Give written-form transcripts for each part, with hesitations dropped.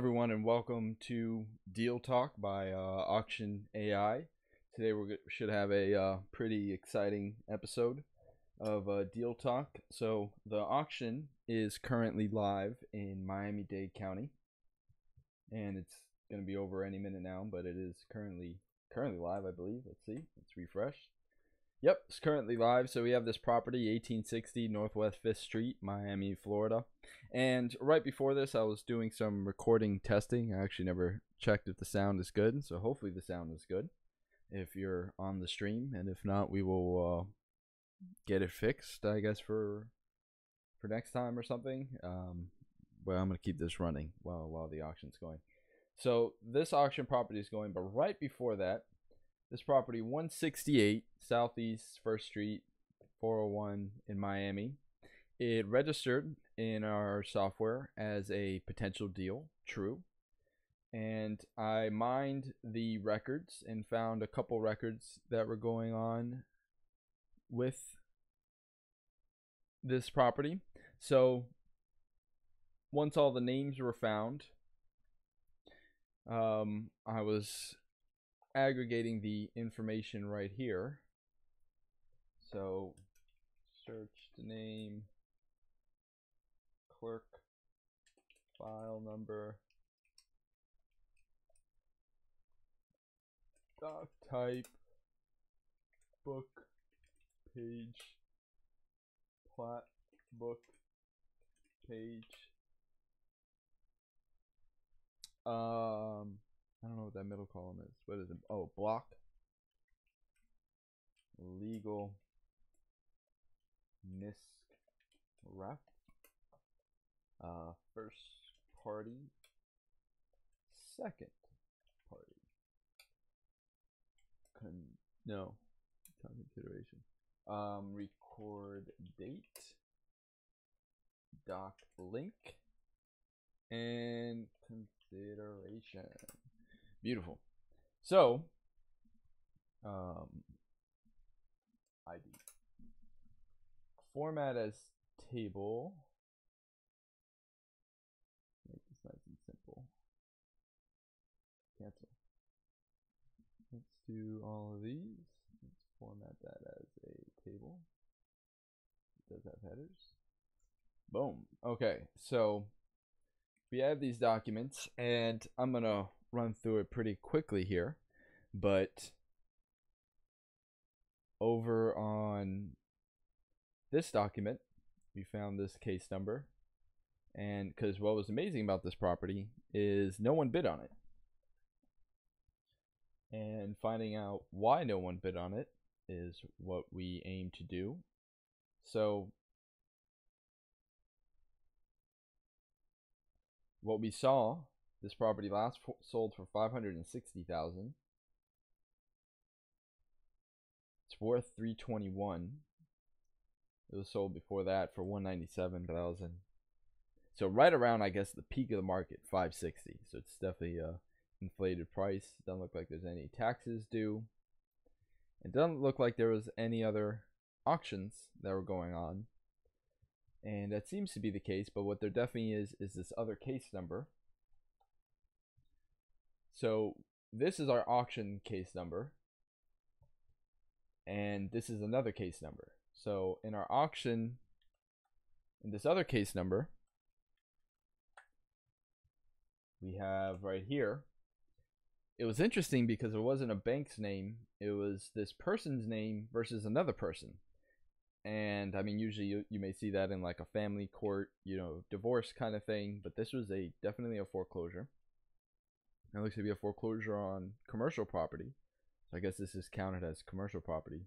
everyone, and welcome to Deal Talk by Auction AI. Today we should have a pretty exciting episode of Deal Talk. So the auction is currently live in Miami-Dade County, and it's going to be over any minute now. But it is currently live, I believe. Let's see. Let's refresh. Yep, it's currently live. So we have this property, 1860 Northwest 5th Street, Miami, Florida. And right before this, I was doing some recording testing. I actually never checked if the sound is good, so hopefully the sound is good if you're on the stream. And if not, we will get it fixed, I guess, for next time or something. Well, I'm going to keep this running while the auction's going. So this auction property is going, but right before that, this property, 168 Southeast 1st Street, 401 in Miami. It registered in our software as a potential deal, true. And I mined the records and found a couple records that were going on with this property. So once all the names were found, I was aggregating the information right here. So search the name, clerk, file number, doc type, book, page, plat, book, page. I don't know what that middle column is. What is it? Oh, block. Legal. NISC ref. First party. Second party. No. Time consideration. Record date. Doc link. And consideration. Beautiful. So, ID. Format as table. Make this nice and simple. Cancel. Let's do all of these. Let's format that as a table. It does have headers. Boom. Okay, so we have these documents, and I'm going to run through it pretty quickly here, but over on this document we found this case number, and because what was amazing about this property is no one bid on it, and finding out why no one bid on it is what we aim to do. So what we saw, this property last sold for $560,000. It's worth $321. It was sold before that for $197,000. So right around, I guess, the peak of the market, $560. So it's definitely a inflated price. Doesn't look like there's any taxes due. It doesn't look like there was any other auctions that were going on. And that seems to be the case, but what there definitely is this other case number. So this is our auction case number, and this is another case number. So in our auction, in this other case number, we have right here, it was interesting because it wasn't a bank's name, it was this person's name versus another person. And I mean, usually you may see that in like a family court, divorce kind of thing, but this was definitely a foreclosure. It looks to be a foreclosure on commercial property, so I guess this is counted as commercial property.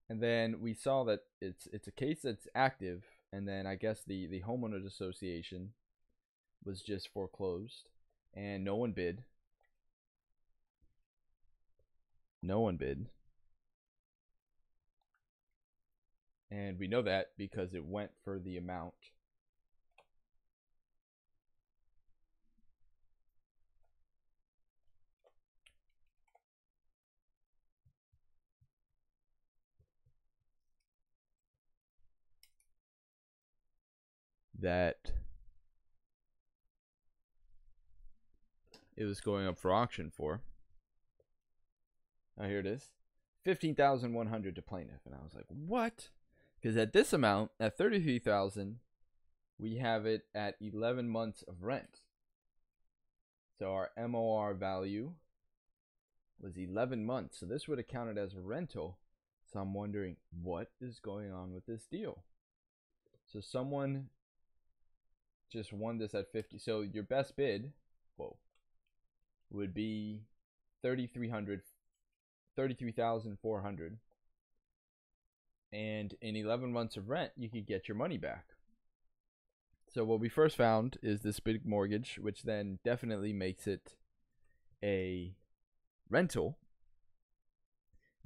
And then we saw that it's a case that's active, and then I guess the homeowners association was just foreclosed, and no one bid. And we know that because it went for the amount. That it was going up for auction for. Oh, here it is. $15,100 to plaintiff. And I was like, what? Because at this amount, at $33,000, we have it at 11 months of rent. So our MOR value was 11 months. So this would have counted as a rental. So I'm wondering, what is going on with this deal? So someone just won this at 50. So your best bid, would be 33,400. And in 11 months of rent, you could get your money back. So what we first found is this big mortgage, which then definitely makes it a rental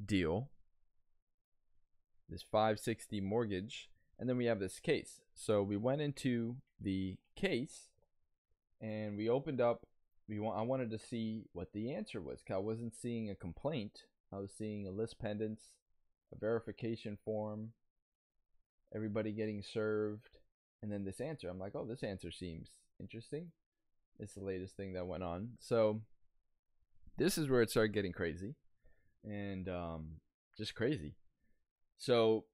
deal. This 560 mortgage, and then we have this case. So we went into the case and we opened up. I wanted to see what the answer was, because I wasn't seeing a complaint. I was seeing a list pendants, a verification form, everybody getting served, and then this answer. I'm like, oh, this answer seems interesting. It's the latest thing that went on. So this is where it started getting crazy, and just crazy. So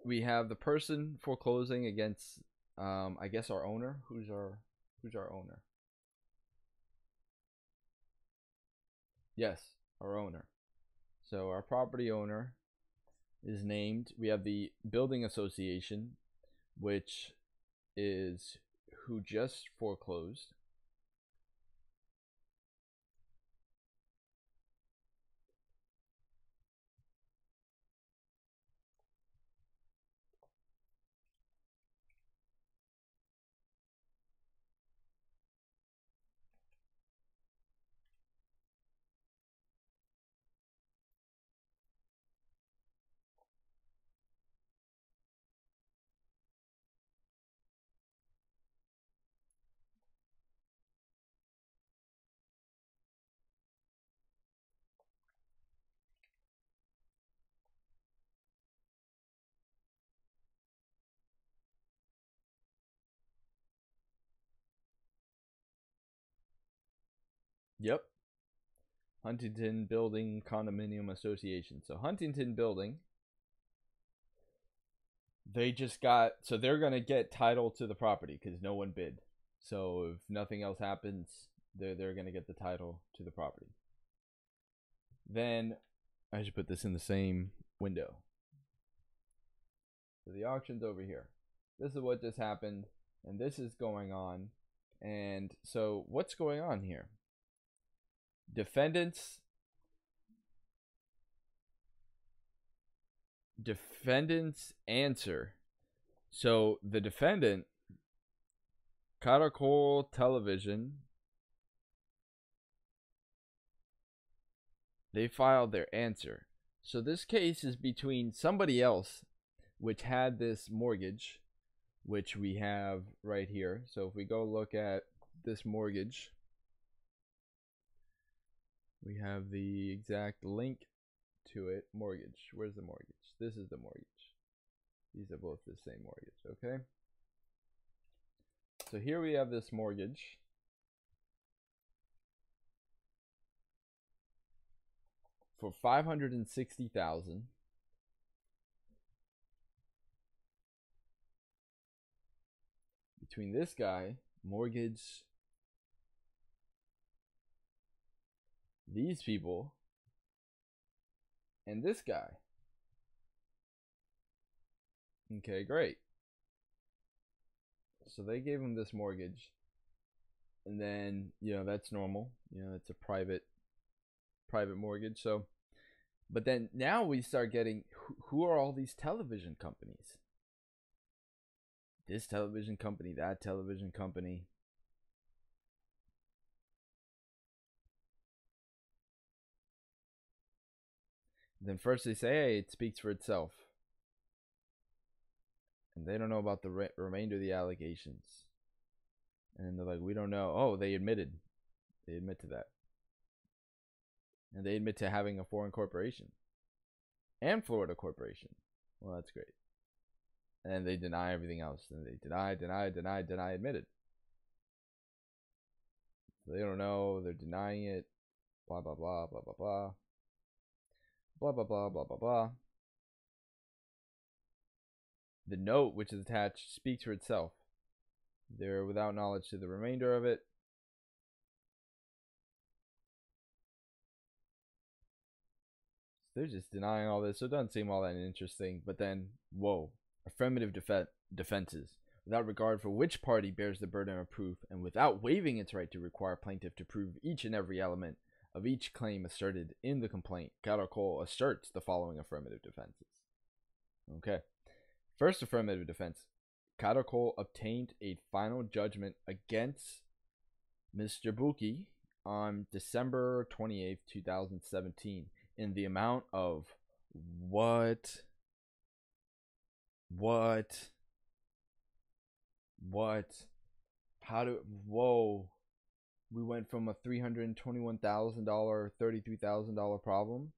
we have the person foreclosing against, I guess, our owner. Who's our owner? Yes, our owner. So our property owner is named. We have the building association, which is who just foreclosed. Yep. Huntington Building Condominium Association. So Huntington Building, they just got, so they're going to get title to the property because no one bid. So if nothing else happens, they're going to get the title to the property. Then I should put this in the same window. So the auction's over here. This is what just happened, and this is going on. And so what's going on here? Defendant's answer. So the defendant, Caracol Television, they filed their answer. So this case is between somebody else, which had this mortgage, which we have right here. So if we go look at this mortgage, we have the exact link to it. Mortgage. Where's the mortgage? This is the mortgage. These are both the same mortgage, okay? So here we have this mortgage. For $560,000. Between this guy, mortgage, these people, and this guy. Okay, great. So they gave him this mortgage, and then, that's normal. It's a private mortgage. So, but then now we start getting, who are all these television companies? This television company, that television company. Then first they say, hey, it speaks for itself. And they don't know about the remainder of the allegations. And they're like, we don't know. Oh, they admitted. They admit to that. And they admit to having a foreign corporation. And Florida corporation. Well, that's great. And they deny everything else. And they deny, admitted. They don't know. They're denying it. Blah, blah, blah, blah, blah, blah. Blah, blah, blah, blah, blah, blah. The note which is attached speaks for itself. They're without knowledge to the remainder of it. They're just denying all this, so it doesn't seem all that interesting. But then, whoa, affirmative defenses. Without regard for which party bears the burden of proof, and without waiving its right to require plaintiff to prove each and every element of each claim asserted in the complaint, Cattercole asserts the following affirmative defenses. Okay. First affirmative defense. Cattercole obtained a final judgment against Mr. Buki on December 28th, 2017 in the amount of what? Whoa. We went from a $321,000, $33,000 problem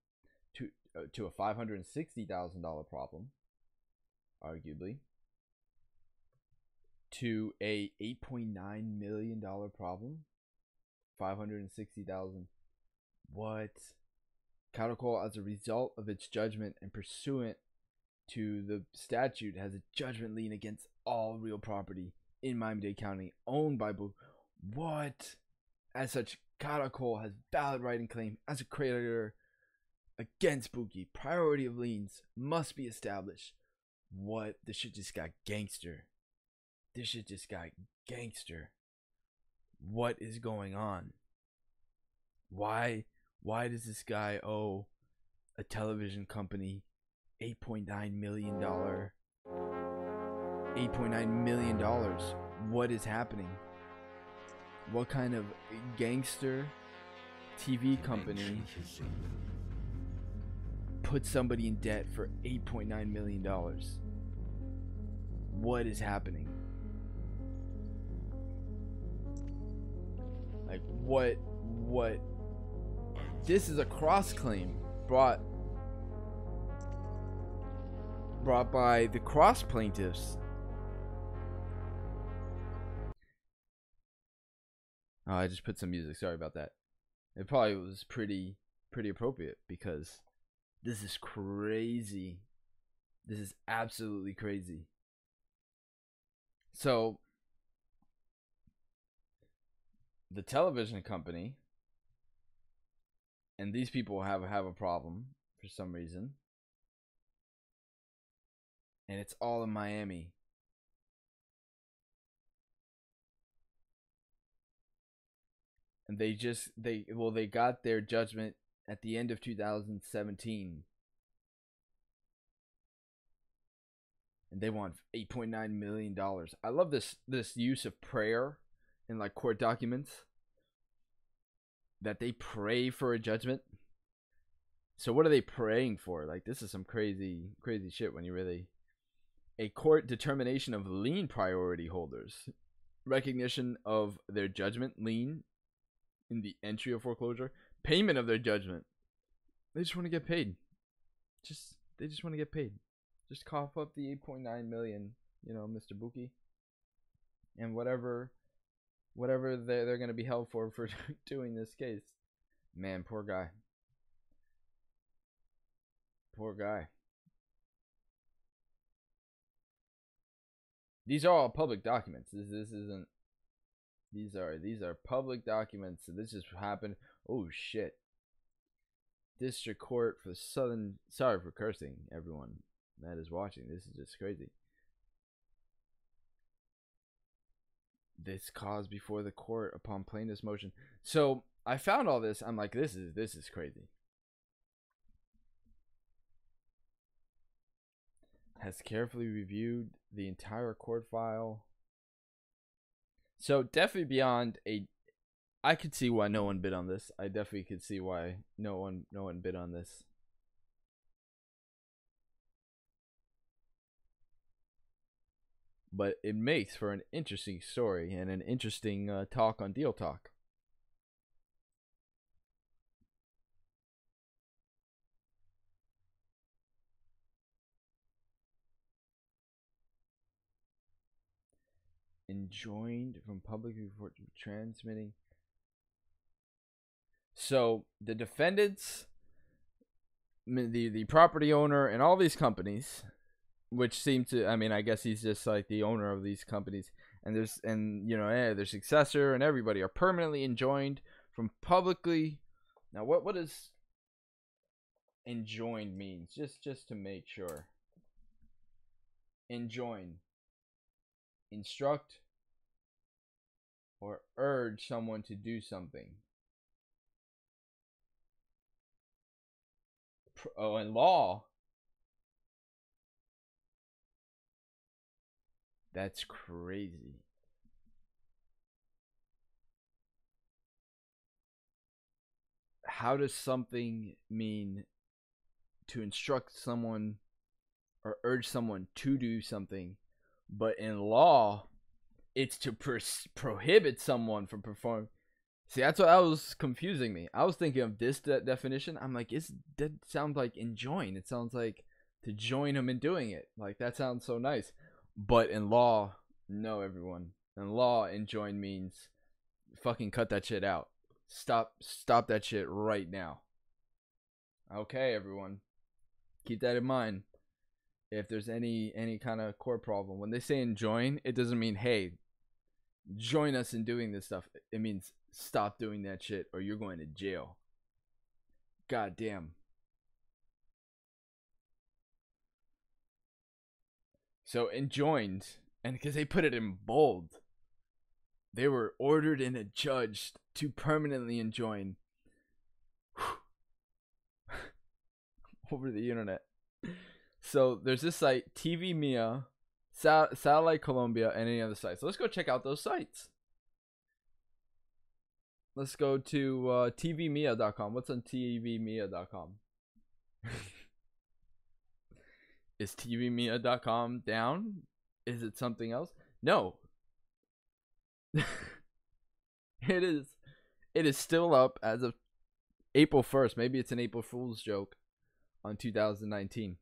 to a $560,000 problem, arguably, to a $8.9 million problem, $560,000. What? Cattercole, as a result of its judgment and pursuant to the statute, has a judgment lien against all real property in Miami-Dade County owned by Buki. What? As such, Cattercole has valid right and claim as a creditor against Buki. Priority of liens must be established. What? This shit just got gangster. What is going on? Why does this guy owe a television company $8.9 million? $8.9 million. What is happening? What kind of gangster TV company put somebody in debt for $8.9 million? What is happening? Like, what? This is a cross claim brought by the cross plaintiffs. Oh, I just put some music. Sorry about that. It probably was pretty appropriate because this is crazy. This is absolutely crazy. So, the television company and these people have a problem for some reason. And it's all in Miami. And they got their judgment at the end of 2017. And they want $8.9 million. I love this use of prayer in like court documents. That they pray for a judgment. So what are they praying for? Like, this is some crazy shit when you really... A court determination of lien priority holders. Recognition of their judgment lien in the entry of foreclosure. Payment of their judgment. They just want to get paid. They just want to get paid. Just cough up the $8.9 million, Mr. Buki. And whatever they're going to be held for doing this case. Man, poor guy. These are all public documents. This isn't. These are public documents. So this just happened. Oh shit. District Court for Southern. Sorry for cursing, everyone that is watching. This is just crazy. This cause before the court upon plaintiff's motion. So I found all this. I'm like, this is crazy. Has carefully reviewed the entire court file. So definitely beyond I could see why no one bid on this. I definitely could see why no one bid on this. But it makes for an interesting story and an interesting talk on Deal Talk. Enjoined from public report transmitting. So the defendants, the property owner, and all these companies, which seem to, I mean, I guess he's just like the owner of these companies, and their successor and everybody are permanently enjoined from publicly. Now, what does enjoined means? Just to make sure. Enjoin, instruct, or urge someone to do something. Oh, in law. That's crazy. How does something mean to instruct someone or urge someone to do something, but in law, it's to prohibit someone from performing? See, that's what was confusing me. I was thinking of this definition. I'm like, that sounds like enjoin. It sounds like to join him in doing it. Like, that sounds so nice. But in law, no, everyone. In law, enjoin means fucking cut that shit out. Stop that shit right now. Okay, everyone. Keep that in mind. If there's any kind of core problem, when they say enjoin, it doesn't mean, hey, join us in doing this stuff. It means stop doing that shit or you're going to jail. God damn. So enjoined, and because they put it in bold, they were ordered and adjudged to permanently enjoin over the internet. So there's this site, TV Mia, Satellite Colombia, and any other sites. So let's go check out those sites. Let's go to tvmia.com. What's on tvmia.com? Is tvmia.com down? Is it something else? No. It is. It is still up as of April 1st. Maybe it's an April Fool's joke on 2019.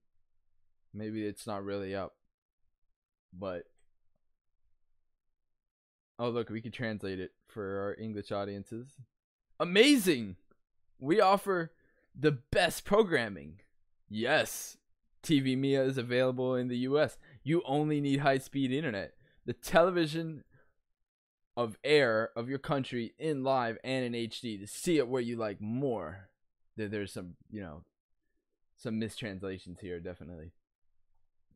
Maybe it's not really up. But oh, look, we can translate it for our English audiences. Amazing! We offer the best programming. Yes, TV Mia is available in the US. You only need high-speed internet. The television of air of your country in live and in HD to see it where you like more. There's some, some mistranslations here, definitely.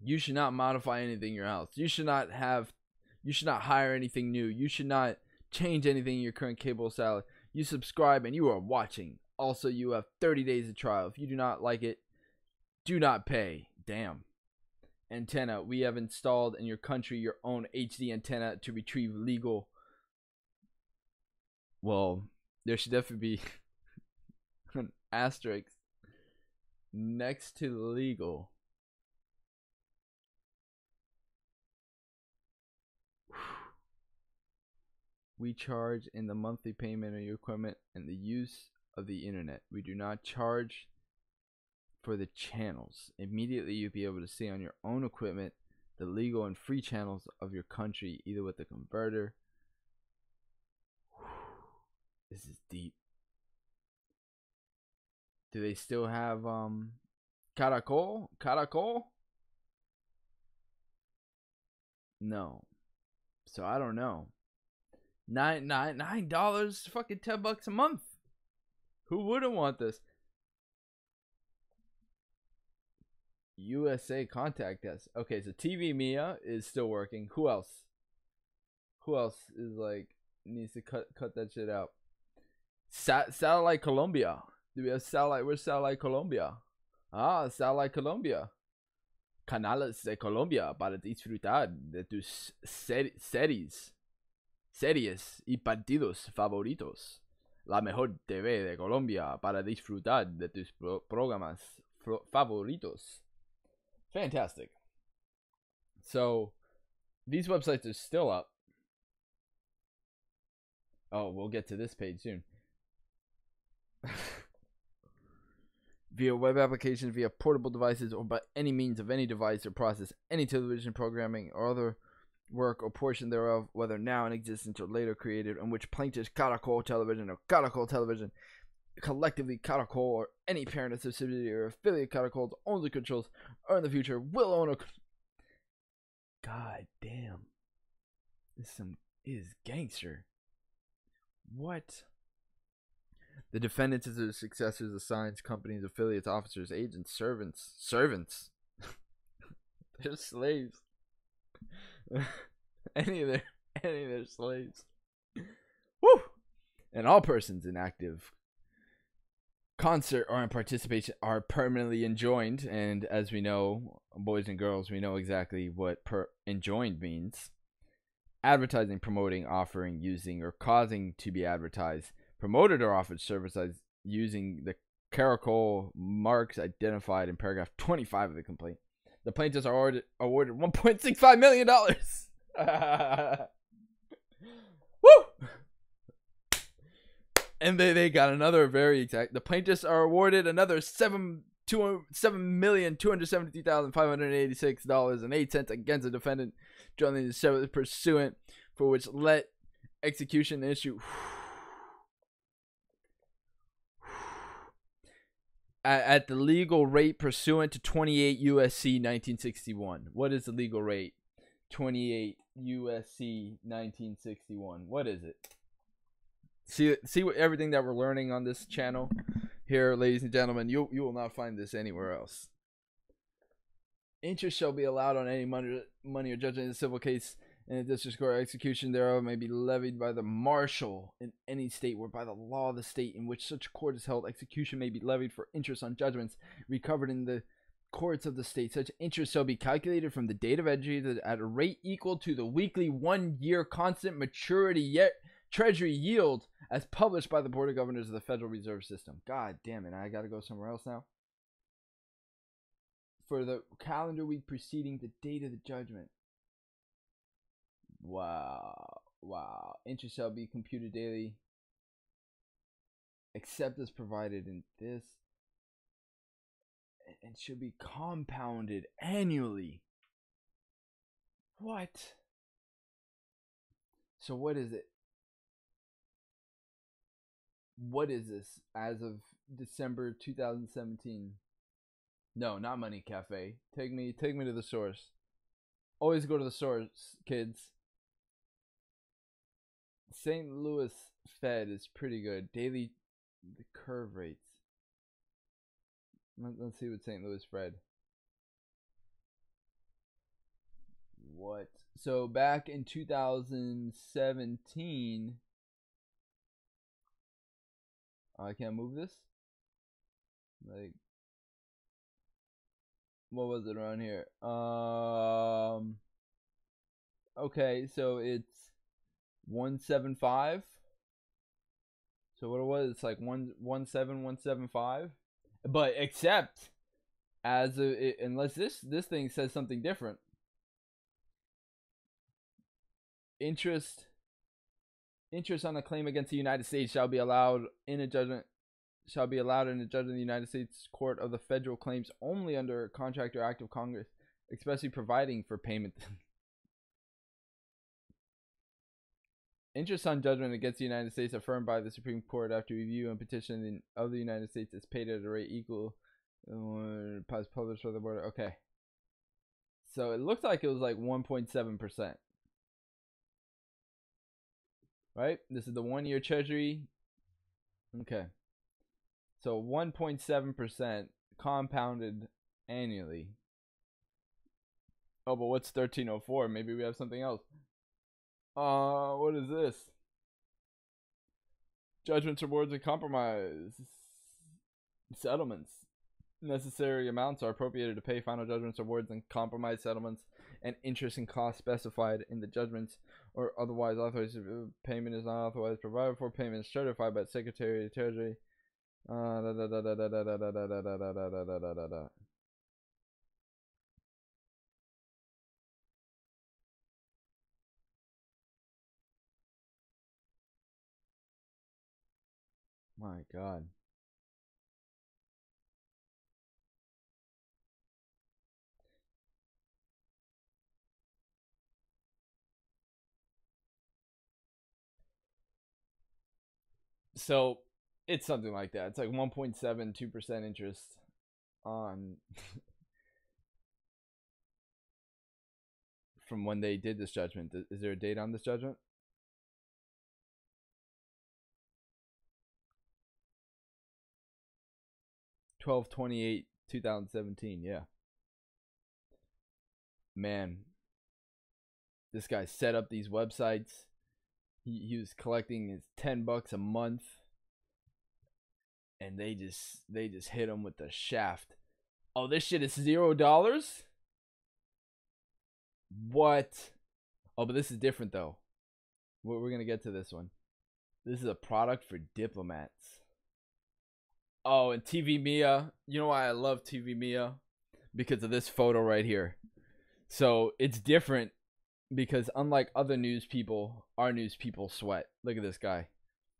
You should not modify anything in your house. You should not hire anything new. You should not change anything in your current cable salad. You subscribe and you are watching. Also, you have 30 days of trial. If you do not like it, do not pay. Damn. Antenna. We have installed in your country your own HD antenna to retrieve legal. Well, there should definitely be an asterisk next to legal. We charge in the monthly payment of your equipment and the use of the internet. We do not charge for the channels. Immediately you'll be able to see on your own equipment the legal and free channels of your country, either with a converter. This is deep. Do they still have Caracol? Caracol? No. So I don't know. $9, fucking $10 a month. Who wouldn't want this? USA contact us. Okay, so TV Mia is still working. Who else? Who else is like needs to cut that shit out? Satellite Colombia. Do we have satellite? Where's Satellite Colombia? Ah, Satellite Colombia. Canales de Colombia para disfrutar de tus series y partidos favoritos. La mejor TV de Colombia para disfrutar de tus programas favoritos. Fantastic. So, these websites are still up. Oh, we'll get to this page soon. Via web applications, via portable devices, or by any means of any device or process, any television programming or other work or portion thereof, whether now in existence or later created, on which plaintiff's Caracol Television or Caracol Television collectively Catacol or any parent, subsidiary, or affiliate Catacol owns the controls or in the future will own a. God damn. This is gangster. What? The defendants as their successors assigns companies, affiliates, officers, agents, servants. They're slaves. any of their slaves. Woo! And all persons in active concert or in participation are permanently enjoined. And as we know, boys and girls, we know exactly what enjoined means. Advertising, promoting, offering, using, or causing to be advertised, promoted, or offered services using the Caracol marks identified in paragraph 25 of the complaint. The plaintiffs are awarded $1.65 million. Woo! And they got another very exact. The plaintiffs are awarded another $7,273,586.08 against the defendant, joining the seventh pursuant for which let execution issue at the legal rate pursuant to 28 USC 1961. What is the legal rate? 28 USC 1961. What is it? See what everything that we're learning on this channel here, ladies and gentlemen. You will not find this anywhere else. Interest shall be allowed on any money or judgment in a civil case in a district court. Execution thereof may be levied by the marshal in any state where by the law of the state in which such court is held, execution may be levied for interest on judgments recovered in the courts of the state. Such interest shall be calculated from the date of entry at a rate equal to the weekly 1-year constant maturity yet treasury yield as published by the Board of Governors of the Federal Reserve System. God damn it, I gotta go somewhere else now. For the calendar week preceding the date of the judgment. Wow. Interest shall be computed daily, except as provided in this, and should be compounded annually. What? So what is it? What is this as of December 2017? No, not Money Cafe. Take me to the source. Always go to the source, kids. St. Louis Fed is pretty good. Daily the curve rates. Let's see what St. Louis Fed. What? So back in 2017, I can't move this. Like, what was it around here? Okay, so it's 175. So what it was, it's like 17175. But except as unless this thing says something different. Interest on a claim against the United States shall be allowed in a judgment of the United States Court of the Federal Claims only under contract or act of Congress, expressly providing for payment. Interest on judgment against the United States affirmed by the Supreme Court after review and petition of the United States is paid at a rate equal published by the board. Okay. So it looks like it was like 1.7%. Right? This is the 1-year treasury. Okay. So 1.7% compounded annually. Oh, but what's 1304? Maybe we have something else. What is this? Judgments, awards, and compromise. Settlements. Necessary amounts are appropriated to pay final judgments, awards, and compromise settlements, and interest and costs specified in the judgments or otherwise authorized. Payment is not authorized. Provided for payment is certified by the Secretary of the Treasury. My God. So It's something like that. It's like 1.72% interest on from when they did this judgment. Is there a date on this judgment? 12/28/2017. Yeah. Man, this guy set up these websites. He was collecting his $10 a month, and they just hit him with the shaft. Oh, this shit is $0. What? Oh, but this is different though. We're gonna get to this one. This is a product for diplomats. Oh, and TV Mia. You know why I love TV Mia? Because of this photo right here. So it's different because unlike other news people, our news people sweat. Look at this guy.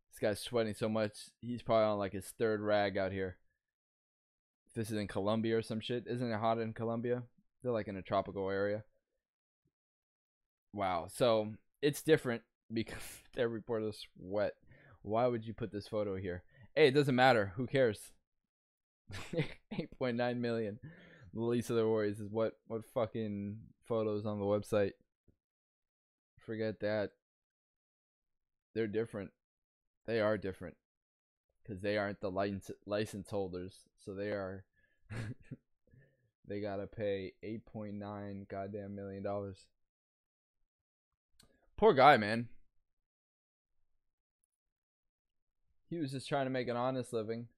This guy's sweating so much. He's probably on like his third rag out here. If this is in Colombia or some shit. Isn't it hot in Colombia? They're like in a tropical area. Wow. So it's different because their reporters sweat. Why would you put this photo here? Hey, it doesn't matter. Who cares? 8.9 million. The least of their worries is what fucking photos on the website. Forget that. They're different. They are different because they aren't the license holders, so they are. They gotta pay 8.9 goddamn million dollars. Poor guy, man. He was just trying to make an honest living,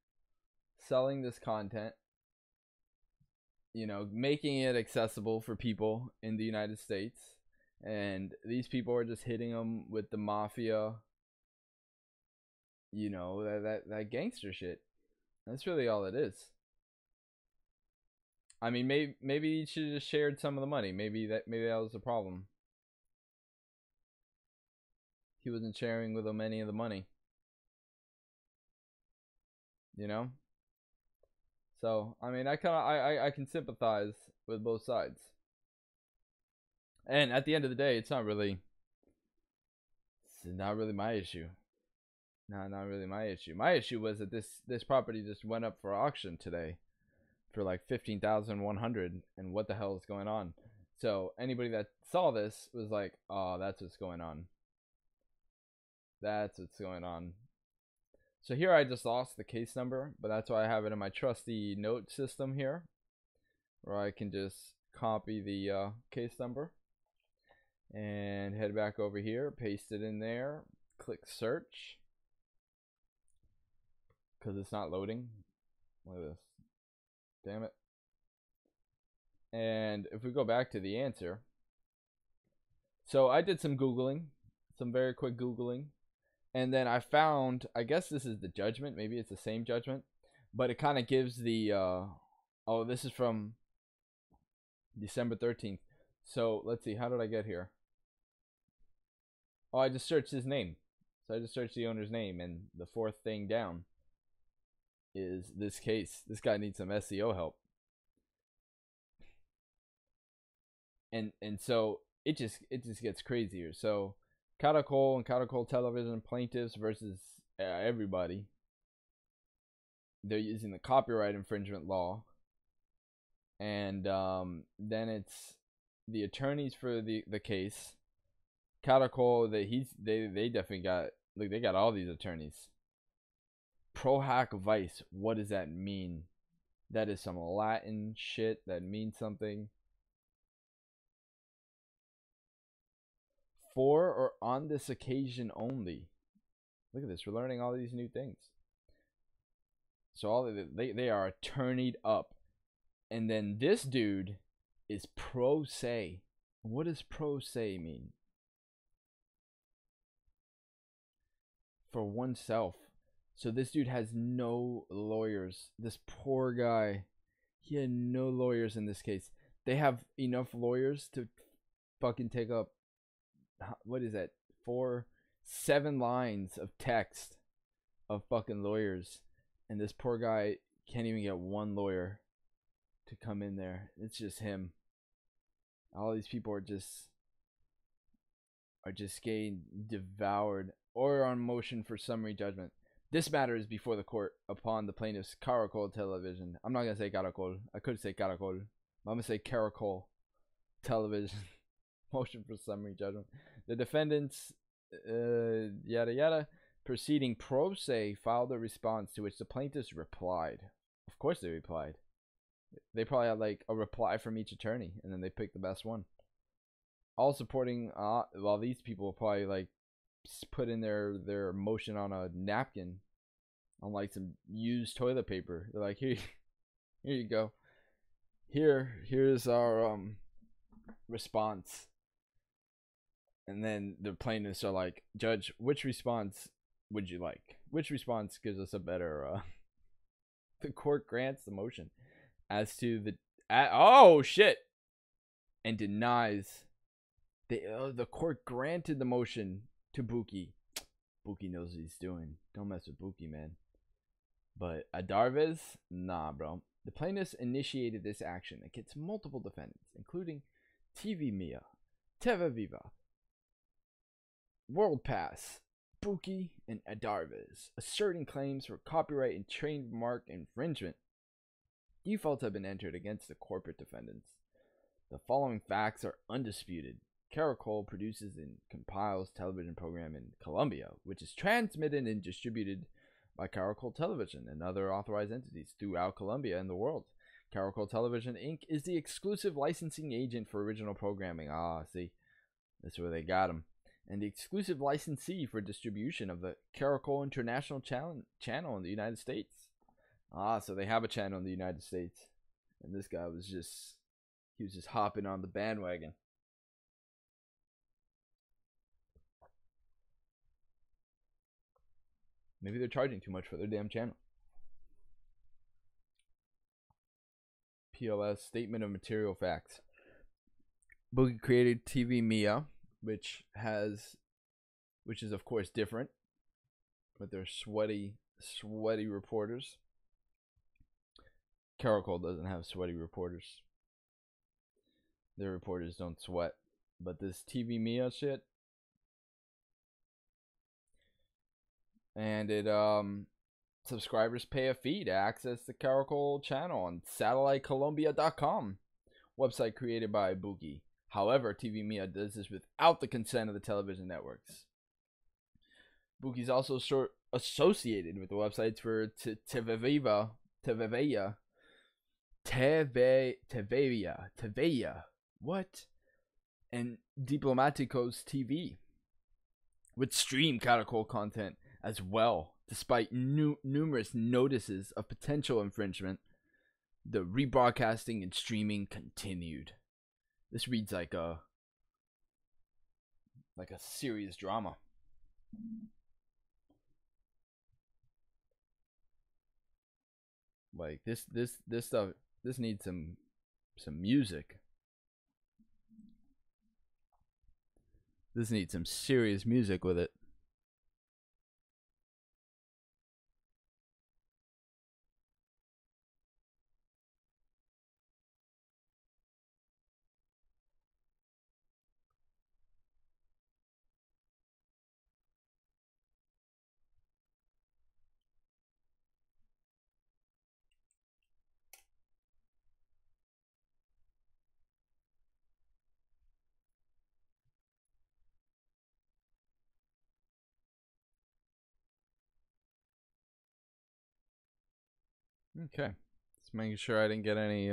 selling this content, you know, making it accessible for people in the United States. And these people are just hitting him with the mafia, you know, that gangster shit. That's really all it is. I mean, maybe he should have just shared some of the money. Maybe that was the problem. He wasn't sharing with them any of the money. You know? So, I mean, I can sympathize with both sides. And at the end of the day, it's not really my issue. Not really my issue. My issue was that this property just went up for auction today for like 15,100, and what the hell is going on? So anybody that saw this was like, "Oh, that's what's going on. That's what's going on." So here I just lost the case number, but that's why I have it in my trusty note system here, where I can just copy the case number and head back over here, paste it in there, click search because it's not loading. Look at this. Damn it. And if we go back to the answer, so I did some Googling, some very quick Googling, and then I found, I guess this is the judgment, maybe it's the same judgment, but it kind of gives the, oh, this is from December 13th. So let's see, how did I get here? Oh, I just searched his name. So I just searched the owner's name, and the fourth thing down is this case. This guy needs some SEO help. And so it just gets crazier. So Catacol and Catacol Television plaintiffs versus everybody. They're using the copyright infringement law. And then it's the attorneys for the case. Catacol, they definitely got, like, they got all these attorneys. Prohack Vice, what does that mean? That is some Latin shit that means something. For or on this occasion only. Look at this, we're learning all these new things. So all they are attorneyed up. And then this dude is pro se. What does pro se mean? For oneself. So this dude has no lawyers. This poor guy, he had no lawyers in this case. They have enough lawyers to fucking take up, what is that, 7 lines of text of fucking lawyers, and this poor guy can't even get one lawyer to come in there. It's just him. All these people are just getting devoured or on motion for summary judgment. This matter is before the court upon the plaintiff's Caracol television. I'm not gonna say Caracol. I could say Caracol. I'm gonna say Caracol television motion for summary judgment. The defendants, yada yada, proceeding pro se, filed a response to which the plaintiffs replied. Of course they replied. They probably had like a reply from each attorney, and then they picked the best one. All supporting, well, these people probably like put in their motion on a napkin, on like some used toilet paper. They're like, here you go. Here's our response. And then the plaintiffs are like, Judge, which response would you like? Which response gives us a better the court grants the motion as to the oh shit, and denies the court granted the motion to Buki. Buki knows what he's doing. Don't mess with Buki, man. But Adarvez, nah, bro. The plaintiffs initiated this action against multiple defendants, including TV Mia, Teva Viva, World Pass, Buki, and Adarvez, asserting claims for copyright and trademark infringement. Defaults have been entered against the corporate defendants. The following facts are undisputed. Caracol produces and compiles television program in Colombia, which is transmitted and distributed by Caracol Television and other authorized entities throughout Colombia and the world. Caracol Television Inc. is the exclusive licensing agent for original programming. Ah, see, that's where they got him. And the exclusive licensee for distribution of the Caracol International channel in the United States. Ah, so they have a channel in the United States. And this guy was just hopping on the bandwagon. Maybe they're charging too much for their damn channel. PLS, Statement of Material Facts. Boogie created TV Mia, which is of course different, but they're sweaty reporters. Caracol doesn't have sweaty reporters. Their reporters don't sweat. But this TV Mia shit, and it subscribers pay a fee to access the Caracol channel on satellitecolombia.com, website created by Boogie. However, TV Mia does this without the consent of the television networks. Boogie's also associated with the websites for Teveya, what? And Diplomáticos TV, which stream Caracol content as well. Despite numerous notices of potential infringement, the rebroadcasting and streaming continued. This reads like a serious drama. Like this stuff, this needs some music. This needs some serious music with it. Okay, just making sure I didn't get any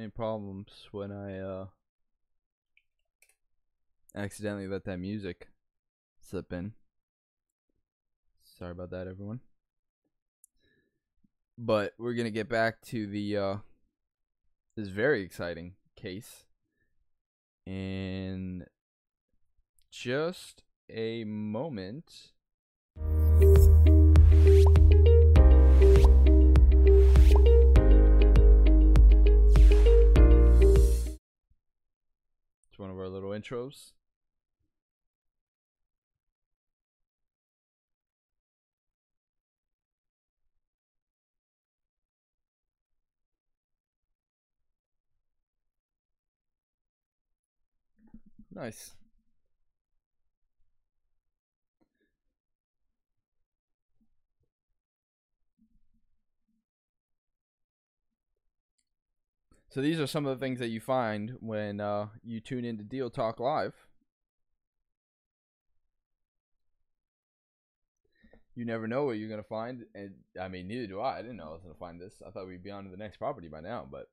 problems when I accidentally let that music slip in. Sorry about that, everyone. But we're gonna get back to the this very exciting case in just a moment. It's one of our little intros. Nice. So these are some of the things that you find when you tune into Deal Talk Live. You never know what you're going to find. And I mean, neither do I. I didn't know I was going to find this. I thought we'd be on to the next property by now. But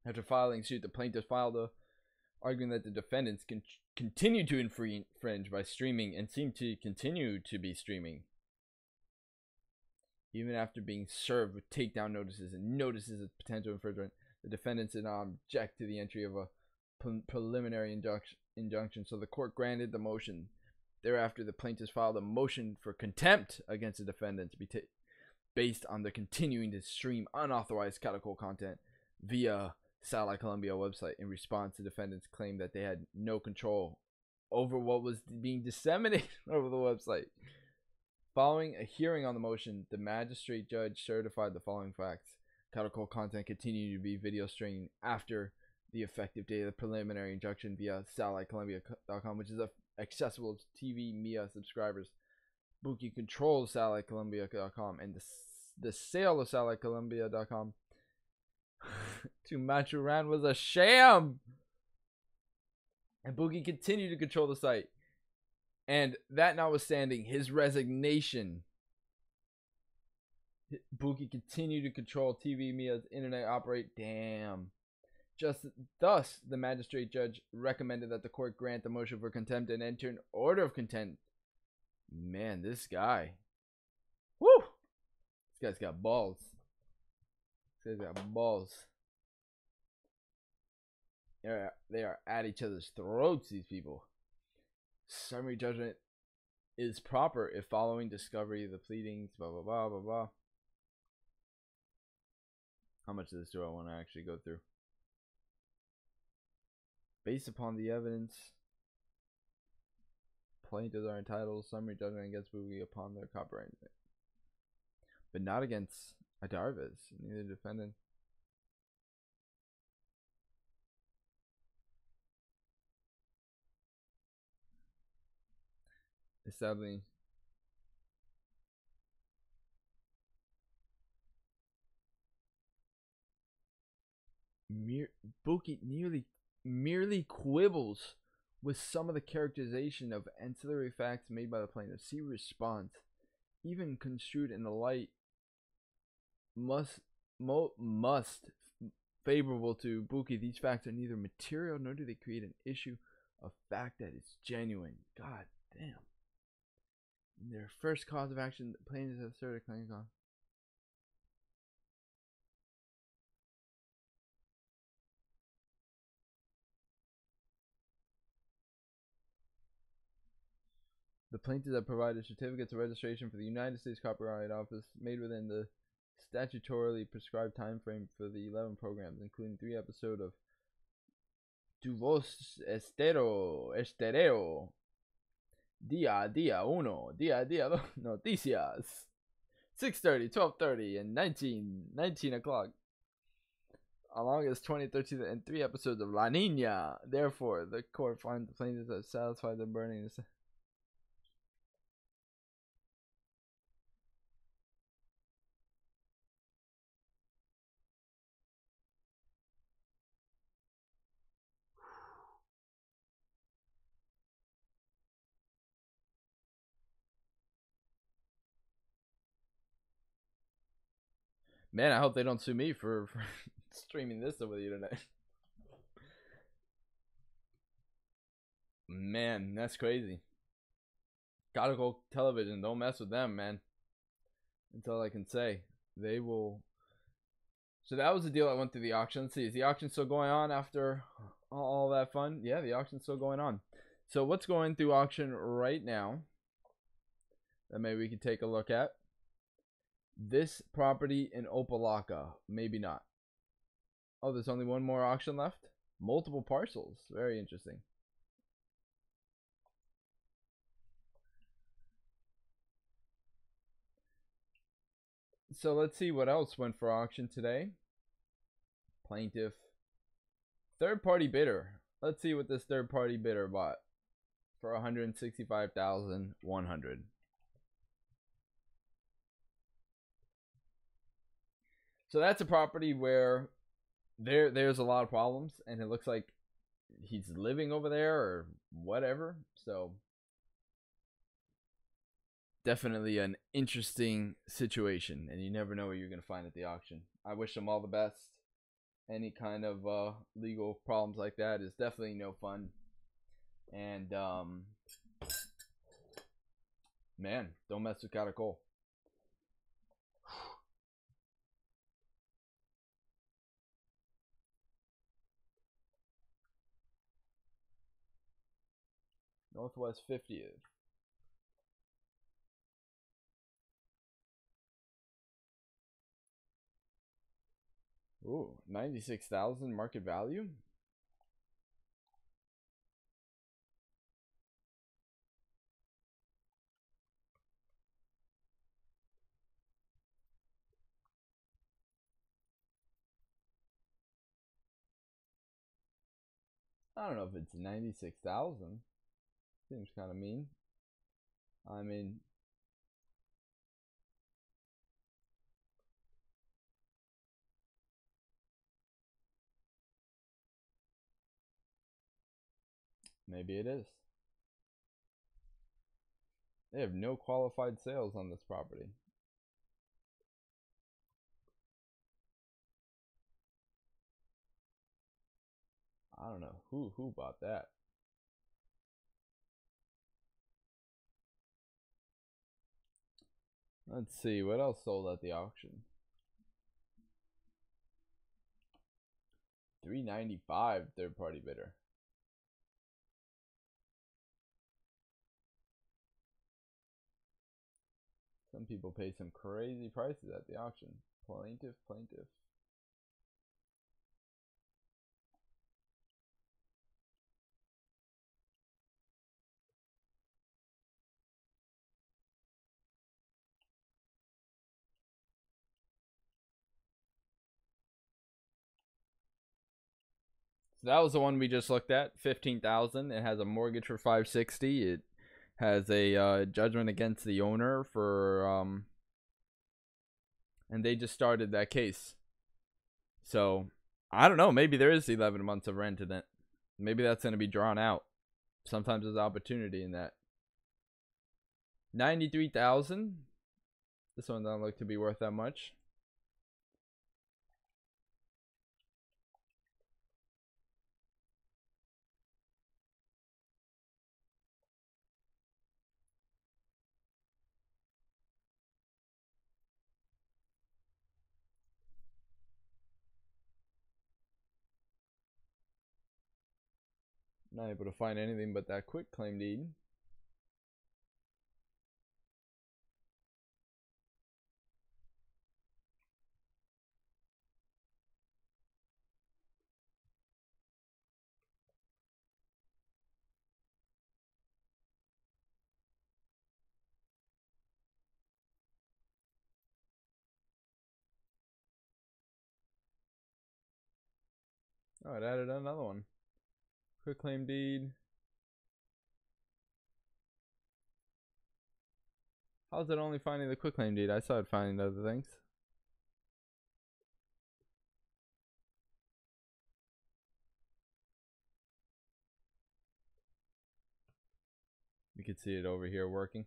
after filing suit, the plaintiffs filed arguing that the defendants can continue to infringe by streaming and seem to continue to be streaming even after being served with takedown notices and notices of potential infringement. The defendants did not object to the entry of a preliminary injunction, so the court granted the motion. Thereafter, the plaintiffs filed a motion for contempt against the defendants based on their continuing to stream unauthorized catechol content via Satellite Columbia website. In response, the defendants claimed that they had no control over what was being disseminated over the website. Following a hearing on the motion, the magistrate judge certified the following facts. Catechol content continued to be video streamed after the effective date of the preliminary injunction via SatelliteColumbia.com, which is accessible to TV MIA subscribers. Buki controls SatelliteColumbia.com, and the sale of SatelliteColumbia.com to Machuran was a sham. And Buki continued to control the site. And that notwithstanding, his resignation, Buki continued to control TV MIA's internet operate. Damn. Just thus, the magistrate judge recommended that the court grant the motion for contempt and enter an order of contempt. Man, this guy. Woo! This guy's got balls. This guy's got balls. They are at each other's throats, these people. Summary judgment is proper if following discovery of the pleadings, blah, blah, blah, blah, blah. How much of this do I want to actually go through? Based upon the evidence, plaintiffs are entitled to summary judgment against Buki upon their copyright, but not against Adarvis, neither defendant. Establishing Buki merely quibbles with some of the characterization of ancillary facts made by the plaintiff. See response. Even construed in the light must favorable to Buki, these facts are neither material nor do they create an issue of fact that is genuine. God damn. In their first cause of action, the plaintiffs have asserted a claim on. The plaintiffs have provided certificates of registration for the United States Copyright Office made within the statutorily prescribed time frame for the 11 programs, including 3 episodes of Tu Voz Estereo, Dia a Dia Uno, Dia a Dia Noticias, 6:30, 12:30, and 19 o'clock on August 2013, and 3 episodes of La Nina. Therefore, the court finds the plaintiffs have satisfied their burning. Man, I hope they don't sue me for streaming this over the internet. Man, that's crazy. Gotta go television. Don't mess with them, man. That's all I can say. They will. So that was the deal. I went through the auction. Let's see, is the auction still going on after all that fun? Yeah, the auction's still going on. So what's going through auction right now that maybe we could take a look at? This property in Opalaka. Maybe not. Oh, there's only one more auction left? Multiple parcels. Very interesting. So let's see what else went for auction today. Plaintiff. Third party bidder. Let's see what this third party bidder bought for $165,100. So that's a property where there's a lot of problems, and it looks like he's living over there or whatever. So definitely an interesting situation, and you never know what you're gonna find at the auction. I wish him all the best. Any kind of legal problems like that is definitely no fun. And man, don't mess with Caracol. Northwest 50th. Ooh, 96,000 market value. I don't know if it's 96,000. Seems kind of mean. I mean, maybe it is. They have no qualified sales on this property. I don't know who bought that. Let's see what else sold at the auction. 395 third party bidder. Some people pay some crazy prices at the auction. Plaintiff. So that was the one we just looked at. 15,000. It has a mortgage for 560. It has a judgment against the owner for and they just started that case. So I don't know. Maybe there is 11 months of rent in it. Maybe that's going to be drawn out. Sometimes there's opportunity in that. 93,000. This one doesn't look to be worth that much. Not able to find anything but that quick claim deed. Oh, it added another one. Quick claim deed. How's it only finding the quick claim deed? I saw it finding other things. You can see it over here working.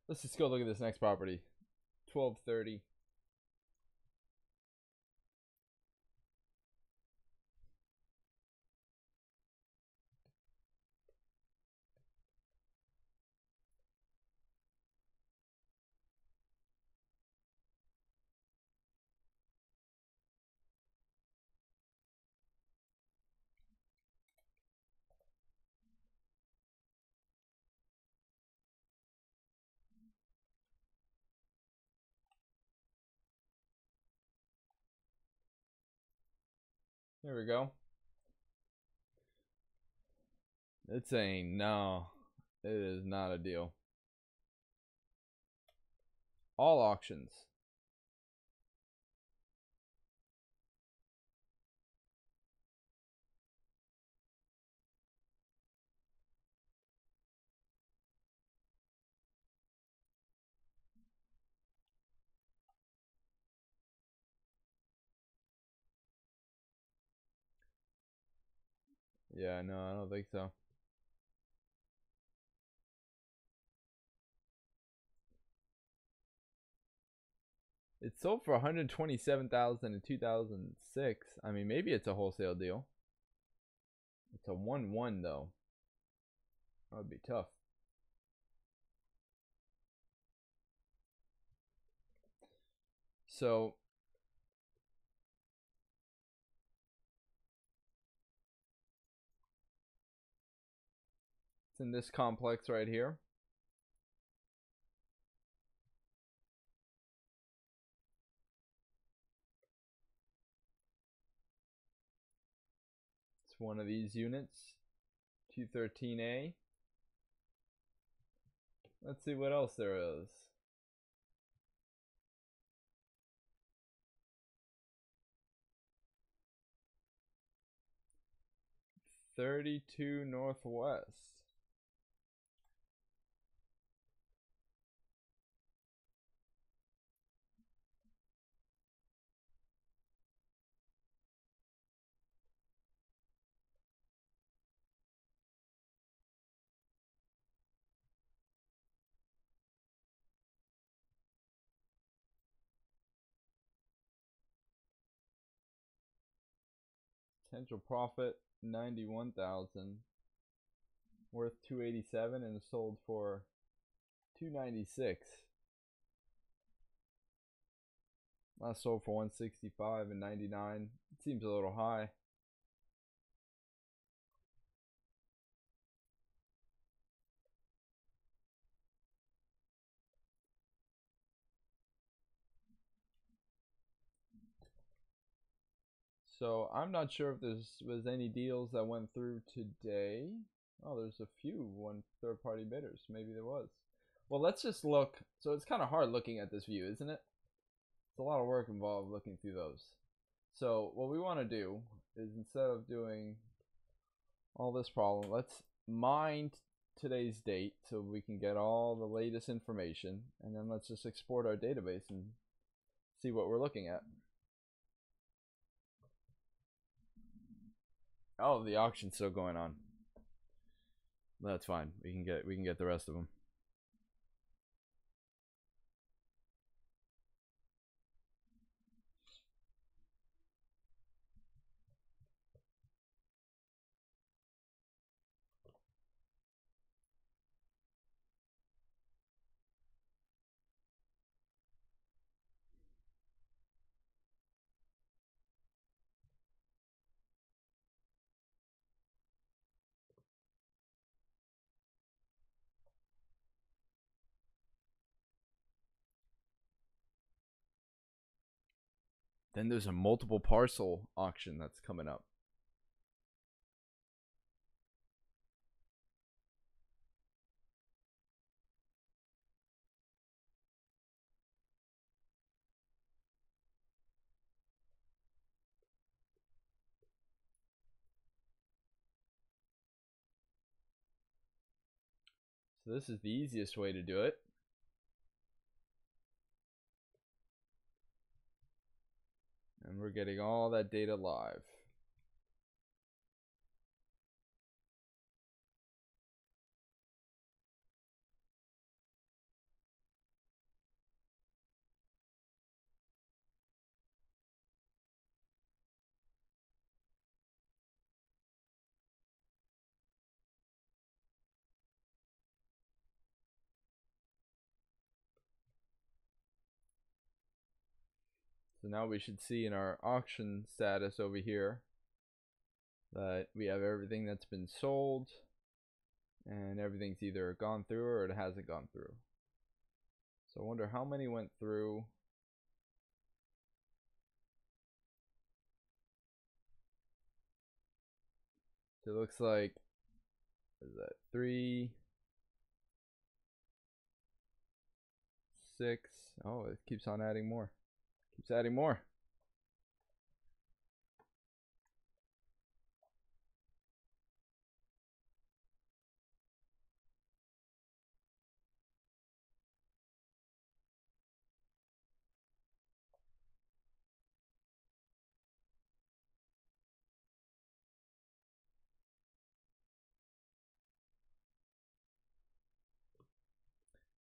Let's just go look at this next property. 1230. There we go. It's saying no, it is not a deal. All auctions. Yeah, no, I don't think so. It sold for 127,000 in 2006. I mean, maybe it's a wholesale deal. It's a 1-1 though. That would be tough. So it's in this complex right here. It's one of these units. 213A. Let's see what else there is. .32 Northwest. Potential profit 91,000. Worth 287 and sold for 296. Last sold for 165 and 99. It seems a little high. So I'm not sure if there was any deals that went through today. Oh, there's a few third-party bidders. Maybe there was. Well, let's just look. So it's kind of hard looking at this view, isn't it? It's a lot of work involved looking through those. So what we want to do is, instead of doing all this problem, let's mine today's date so we can get all the latest information, and then let's just export our database and see what we're looking at. Oh, the auction's still going on. That's fine. We can get the rest of them. Then there's a multiple parcel auction that's coming up. So this is the easiest way to do it. And we're getting all that data live. So now we should see in our auction status over here that we have everything that's been sold, and everything's either gone through or it hasn't gone through. So I wonder how many went through. So it looks like, what is that, 3, 6. Oh, it keeps on adding more. Keeps adding more.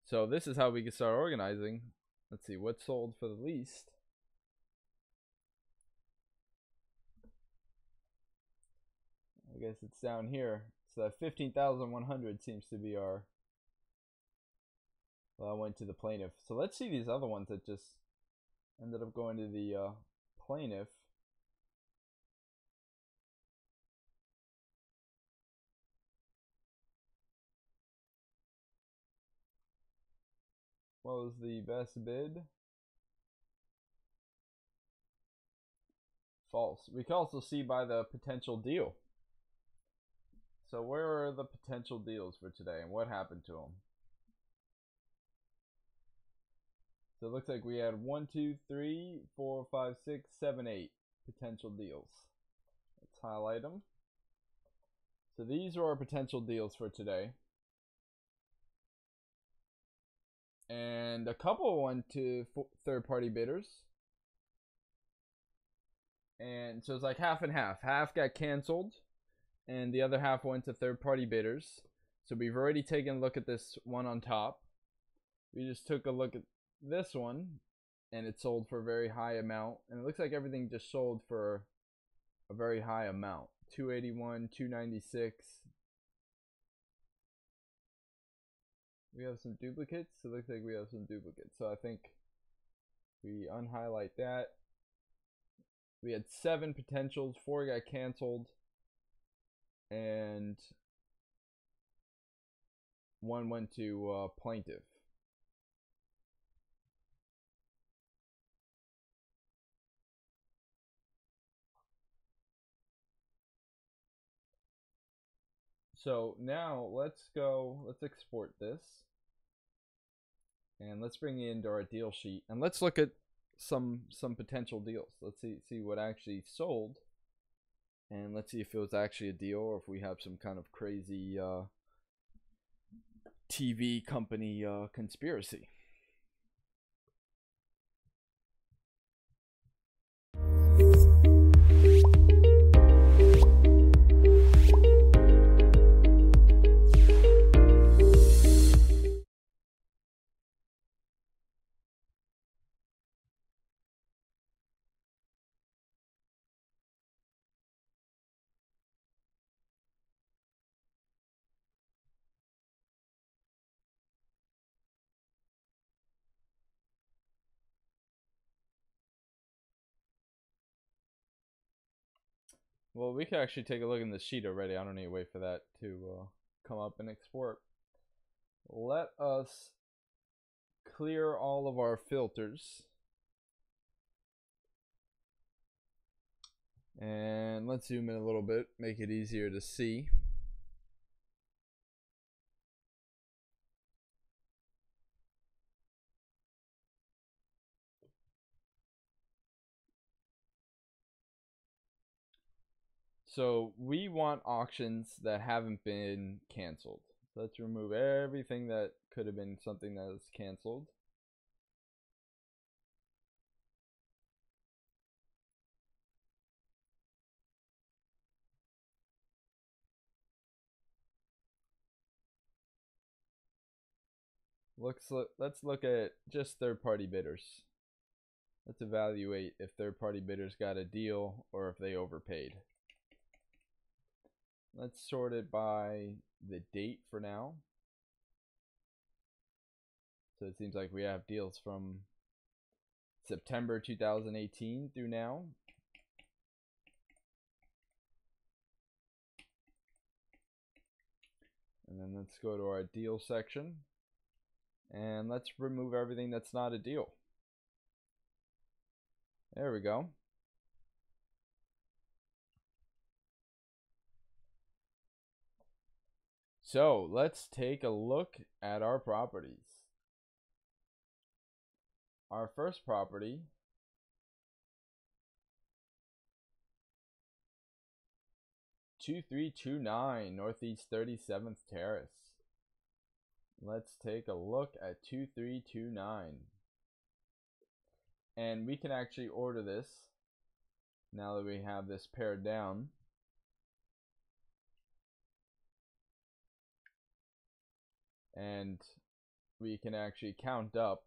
So this is how we can start organizing. Let's see, what sold for the least? I guess it's down here. So 15,100 seems to be our. Well, I went to the plaintiff. So let's see these other ones that just ended up going to the plaintiff. What was the best bid? False. We can also see by the potential deal. So where are the potential deals for today and what happened to them? So it looks like we had 1, 2, 3, 4, 5, 6, 7, 8 potential deals. Let's highlight them. So these are our potential deals for today. And a couple went to third-party bidders. And so it's like half and half. Half got canceled, and the other half went to third-party bidders. So we've already taken a look at this one on top. We just took a look at this one, and it sold for a very high amount. And it looks like everything just sold for a very high amount. 281, 296. We have some duplicates. It looks like we have some duplicates. So I think we unhighlight that. We had 7 potentials, 4 got canceled, and 1 went to plaintiff. So now let's export this. And let's bring it into our deal sheet. And let's look at some potential deals. Let's see what actually sold. And let's see if it was actually a deal or if we have some kind of crazy TV company conspiracy. Well, we can actually take a look in the sheet already. I don't need to wait for that to come up and export. Let us clear all of our filters. And let's zoom in a little bit, make it easier to see. So we want auctions that haven't been canceled. Let's remove everything that could have been something that was canceled. Let's look at just third-party bidders. Let's evaluate if third-party bidders got a deal or if they overpaid. Let's sort it by the date for now. So it seems like we have deals from September 2018 through now. And then let's go to our deal section. And let's remove everything that's not a deal. There we go. So let's take a look at our properties. Our first property (2329) Northeast 37th Terrace. Let's take a look at 2329. And we can actually order this now that we have this pared down. And we can actually count up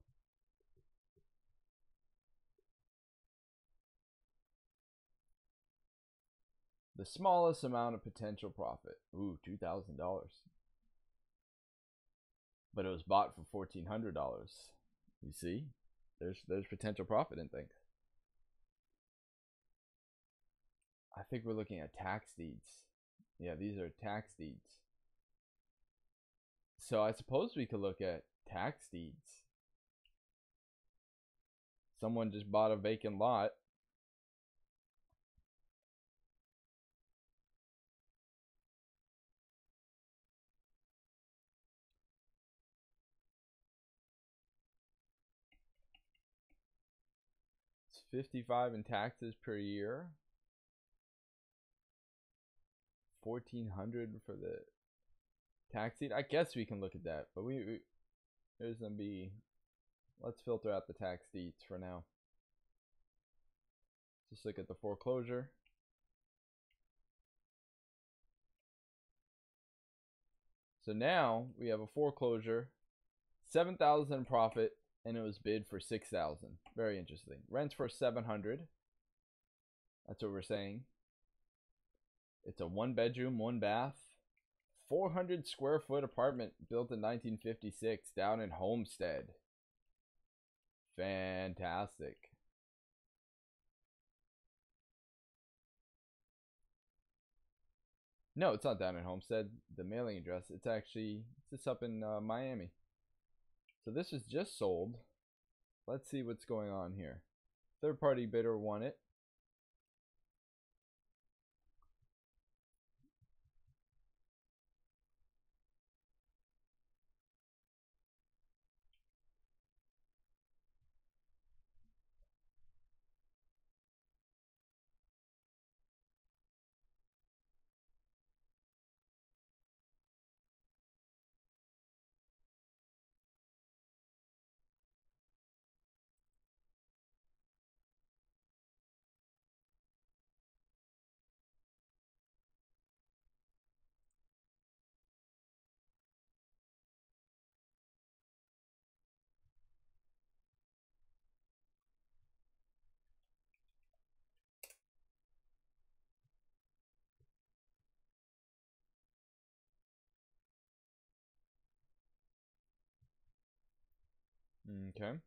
the smallest amount of potential profit. Ooh, $2,000. But it was bought for $1,400. You see, there's potential profit in things. I think we're looking at tax deeds. Yeah, these are tax deeds. So I suppose we could look at tax deeds. Someone just bought a vacant lot. It's $55 in taxes per year. $1,400 for the tax deed. I guess we can look at that, but there's gonna be. Let's filter out the tax deeds for now. Just look at the foreclosure. So now we have a foreclosure, $7,000 profit, and it was bid for $6,000. Very interesting. Rents for $700. That's what we're saying. It's a 1-bedroom, 1-bath, 400 square foot apartment built in 1956 down in Homestead. Fantastic. No, it's not down in Homestead. The mailing address. It's just up in Miami. So this is just sold. Let's see what's going on here. Third party bidder won it. Okay.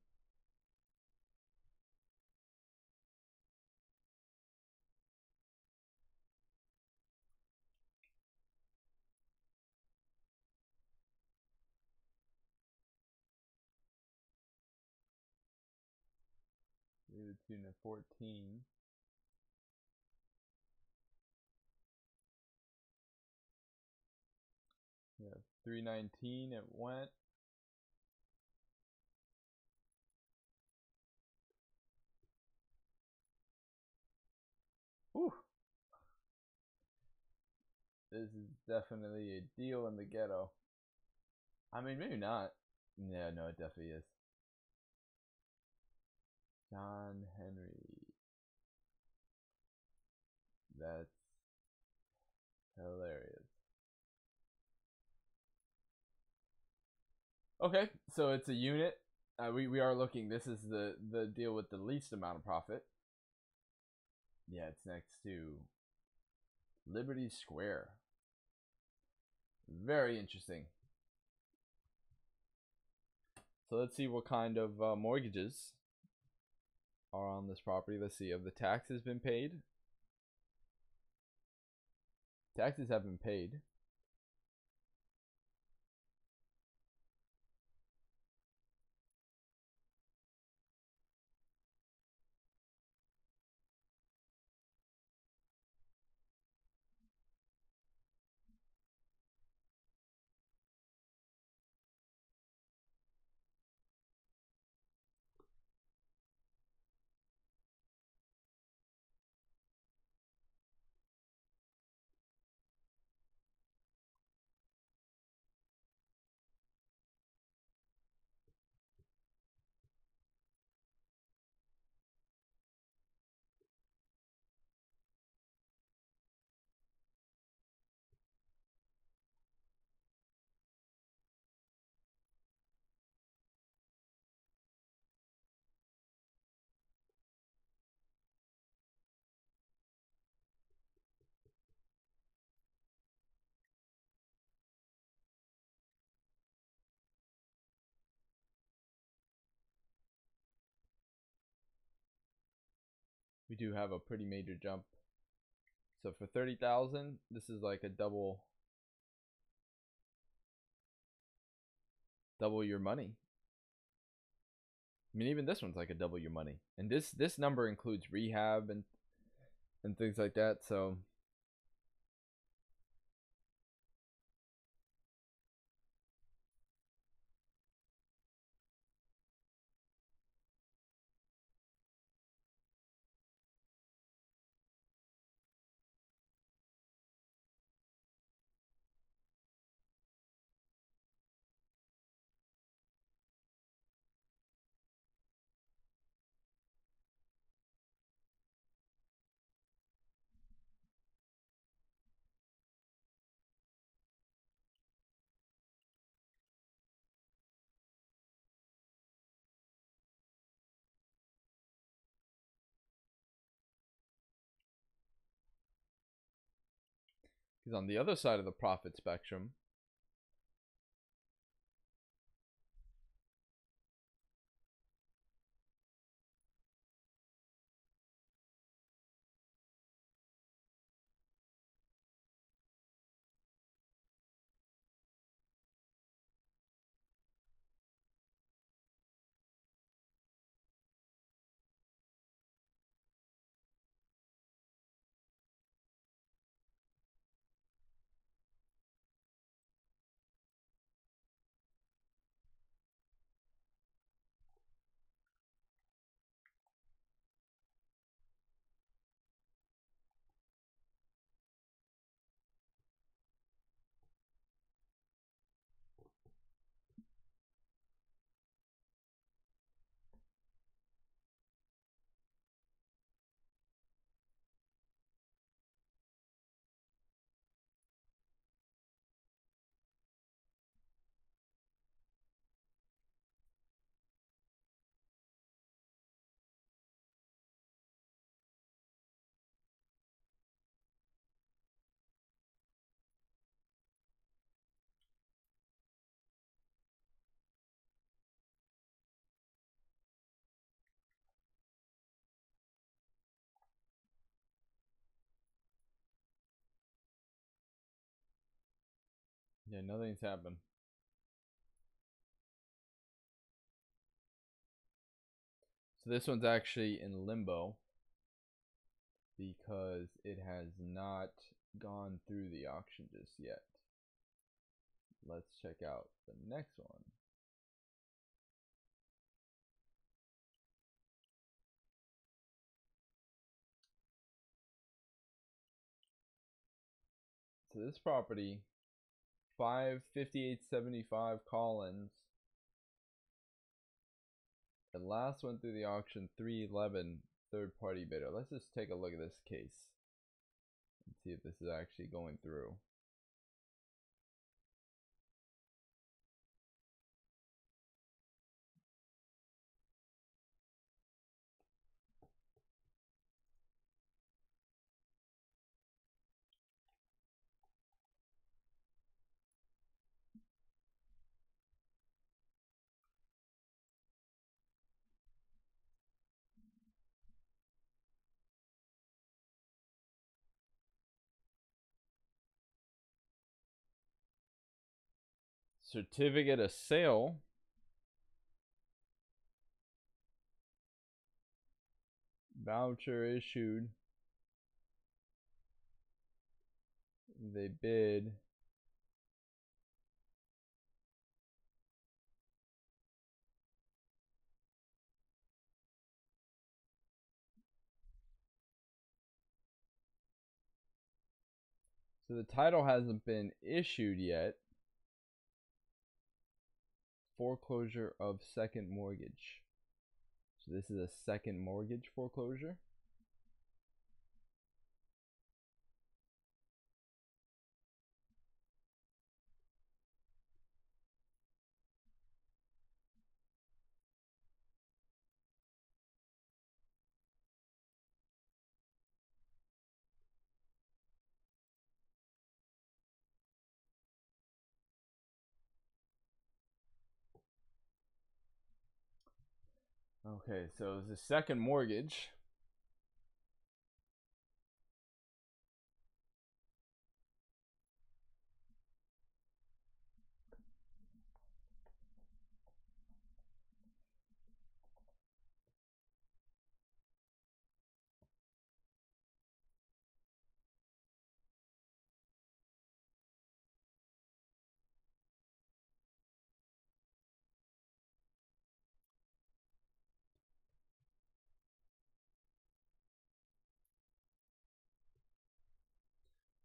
To the tune of 14. Yeah, 319 it went. Whew. This is definitely a deal in the ghetto. I mean, maybe not. Yeah, no, it definitely is. John Henry. That's hilarious. Okay, so it's a unit. We are looking. This is the deal with the least amount of profit. Yeah, it's next to Liberty Square. Very interesting. So let's see what kind of mortgages are on this property. Let's see. Have the taxes been paid? Taxes have been paid. we do have a pretty major jump. So for 30,000, this is like a double your money. I mean, even this one's like a double your money, and this number includes rehab and things like that. So because on the other side of the profit spectrum, yeah, nothing's happened. So this one's actually in limbo because it has not gone through the auction just yet. Let's check out the next one. So this property, 55875 Collins. It last went through the auction 311 third party bidder. Let's just take a look at this case and see if this is actually going through. Certificate of sale. Voucher issued. They bid. So the title hasn't been issued yet. Foreclosure of second mortgage. So this is a second mortgage foreclosure. Okay, so it's a second mortgage.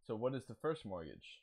So what is the first mortgage?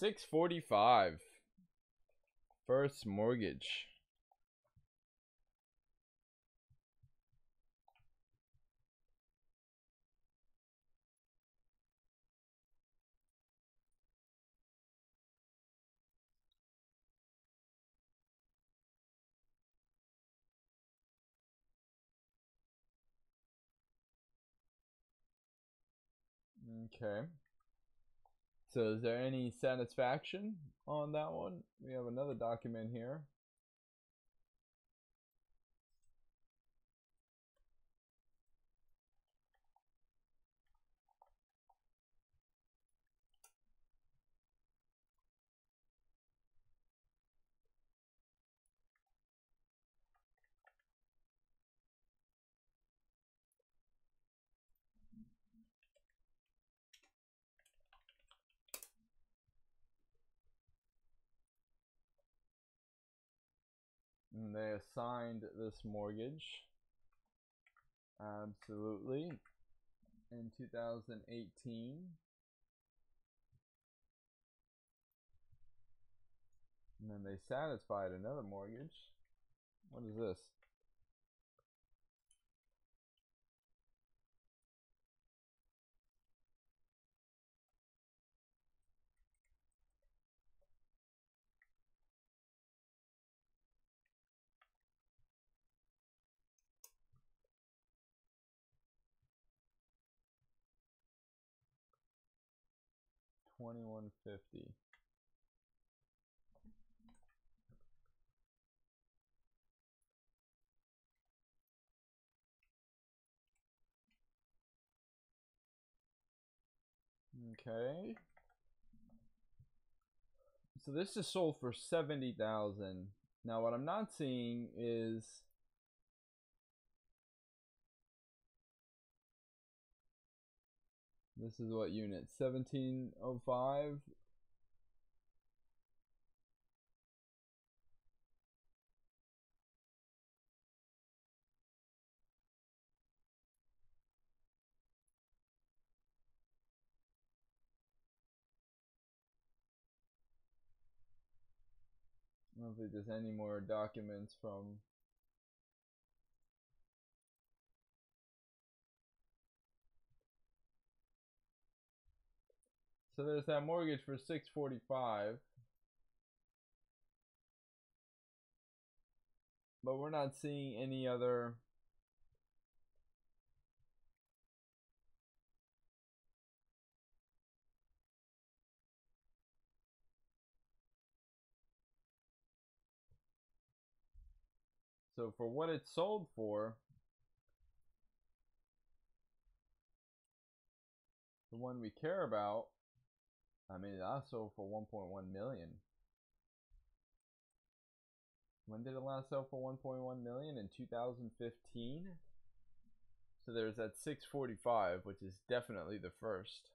$645. First mortgage. Okay. So is there any satisfaction on that one? We have another document here. And they assigned this mortgage. Absolutely. In 2018. And then they satisfied another mortgage. What is this? $2,150. Okay. So this is sold for 70,000. Now what I'm not seeing is this is what unit 1705. I don't think there's any more documents from. So there's that mortgage for 645. but we're not seeing any other. So for what it's sold for, the one we care about, I mean, that sold for 1.1 million. When did it last sell for 1.1 million? In 2015. So there's that 645, which is definitely the first.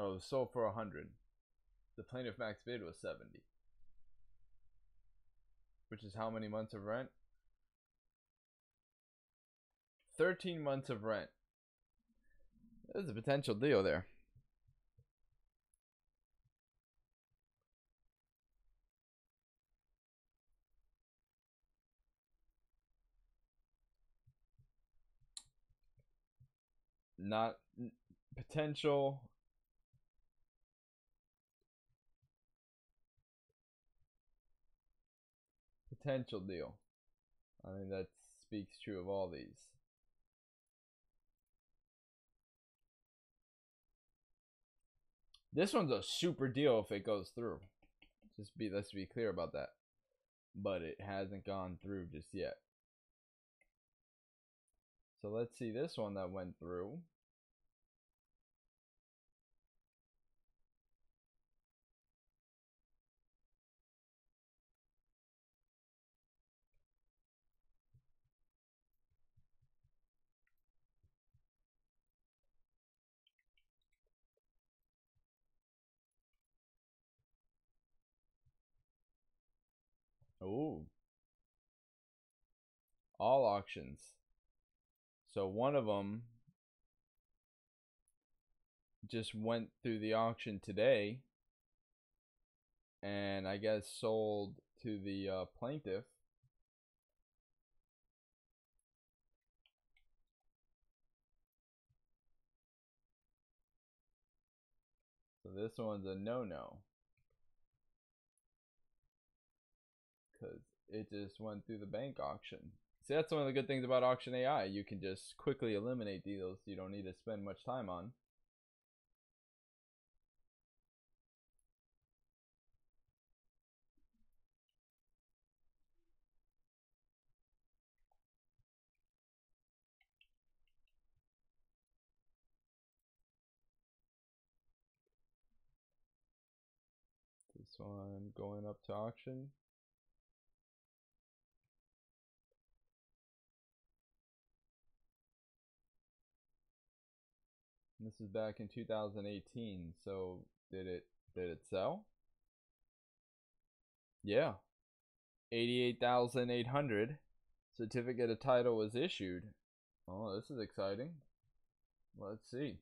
Oh, it was sold for 100. The plaintiff max bid was 70, which is how many months of rent? 13 months of rent. There's a potential deal there. Not potential. Potential deal. I mean, that speaks true of all these. This one's a super deal if it goes through. Let's be clear about that. But it hasn't gone through just yet. So let's see this one that went through. Ooh. All auctions. So one of them just went through the auction today and I guess sold to the plaintiff. So this one's a no-no because it just went through the bank auction. See, that's one of the good things about Auction AI. You can just quickly eliminate deals you don't need to spend much time on. This one going up to auction. This is back in 2018. So did it sell? Yeah. 88,800. Certificate of title was issued. Oh, this is exciting. Let's see.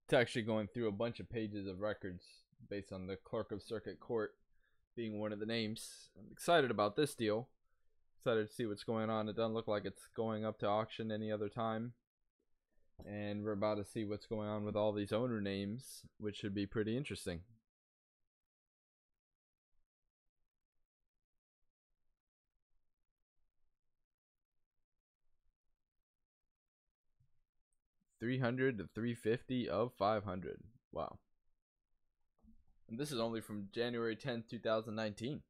It's actually going through a bunch of pages of records based on the clerk of circuit court being one of the names. I'm excited about this deal. Excited to see what's going on. It doesn't look like it's going up to auction any other time. And we're about to see what's going on with all these owner names, which should be pretty interesting. $300 to $350 of $500. Wow. And this is only from January 10th, 2019.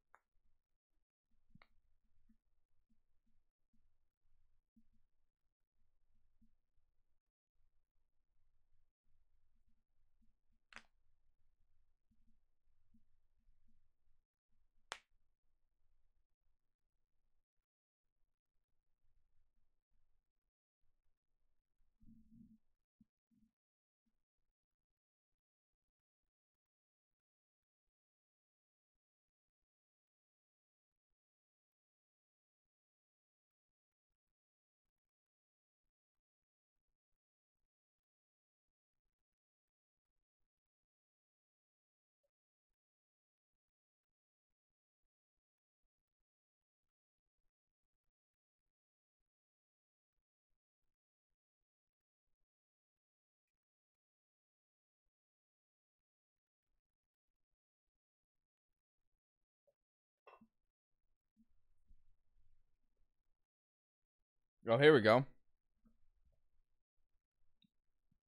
Oh, here we go.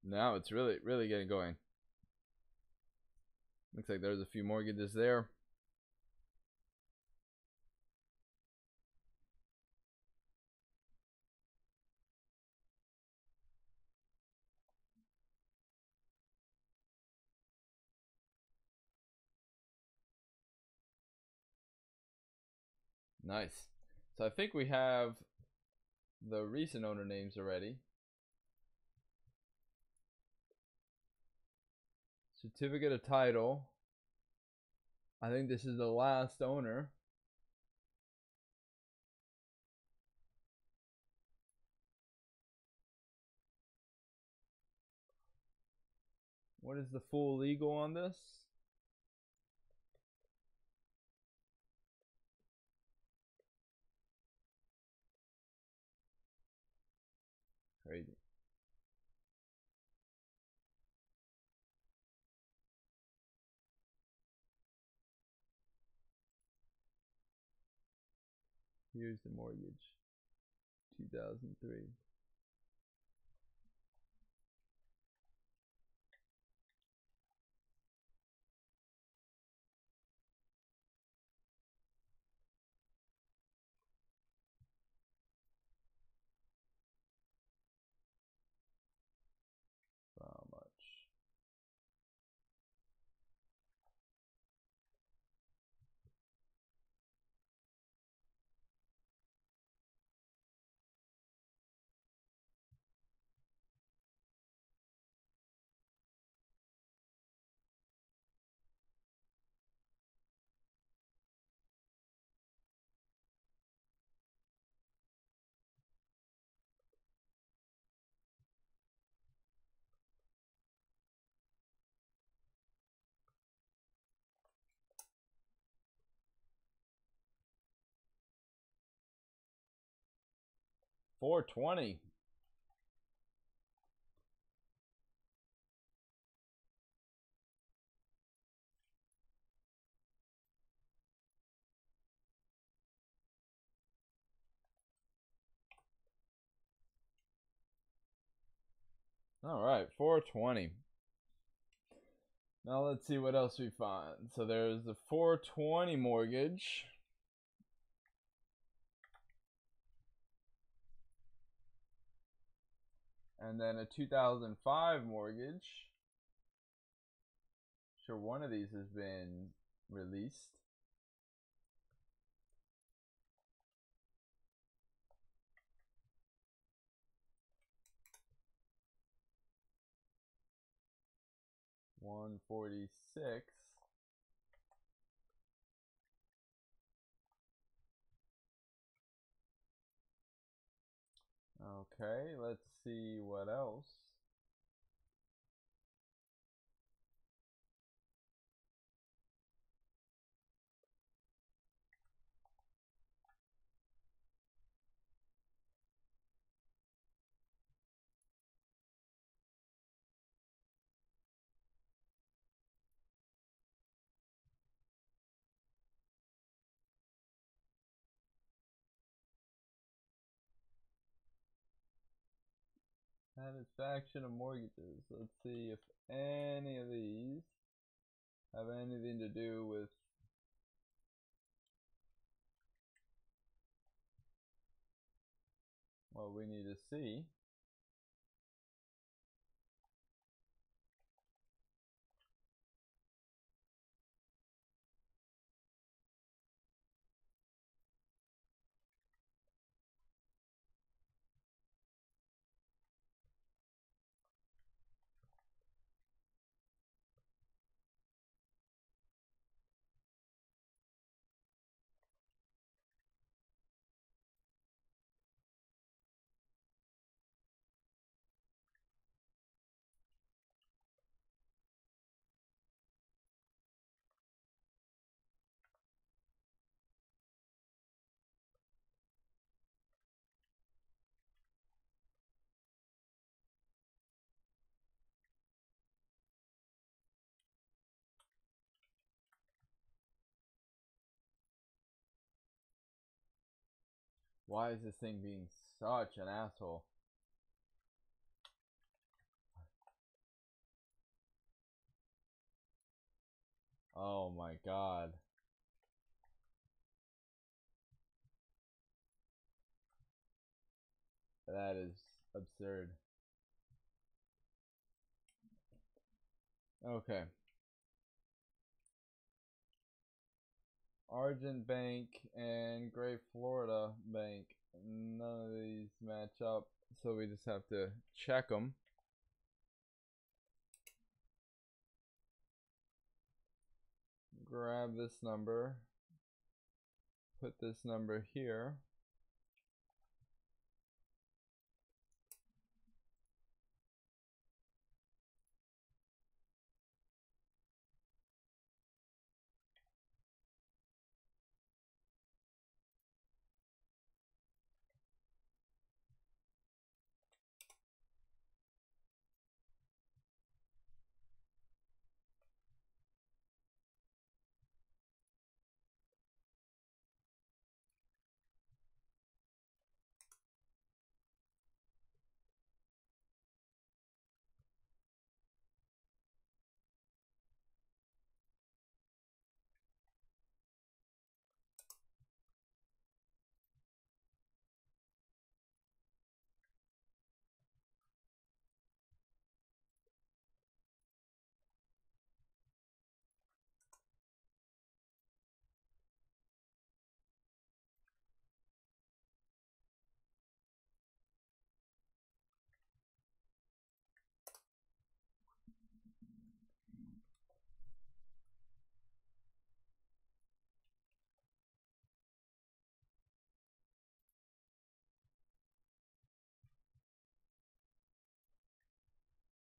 Now it's really getting going. Looks like there's a few mortgages there. Nice. So I think we have the recent owner names already. Certificate of title. I think this is the last owner. What is the full legal on this? Crazy. Here's the mortgage. 2003. How much? $420. All right, 420. Now let's see what else we find. So there's the 420 mortgage. And then a 2005 mortgage. Sure, one of these has been released. $146. Okay, let's see what else. Satisfaction of mortgages. Let's see if any of these have anything to do with what we need to see. Why is this thing being such an asshole? Oh my god. That is absurd. Okay. Argent Bank and Great Florida Bank. None of these match up, so we just have to check them. Grab this number, put this number here.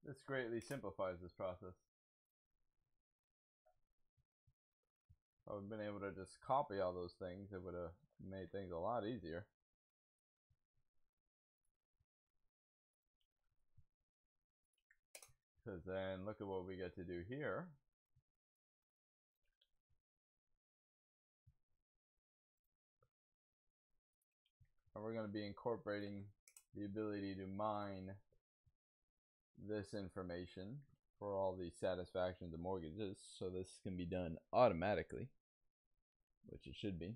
This greatly simplifies this process. If I would have been able to just copy all those things, it would have made things a lot easier. Because then look at what we get to do here. And we're going to be incorporating the ability to mine this information for all the satisfactions of mortgages, so this can be done automatically, which it should be.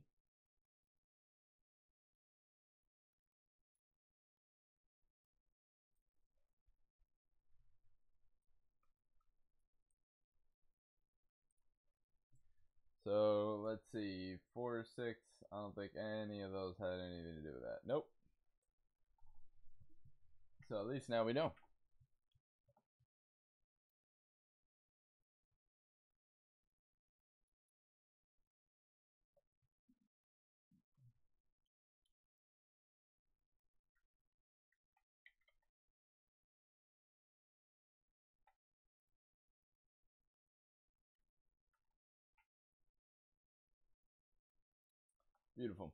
So let's see, 4, 6, I don't think any of those had anything to do with that. Nope. So at least now we know. Beautiful.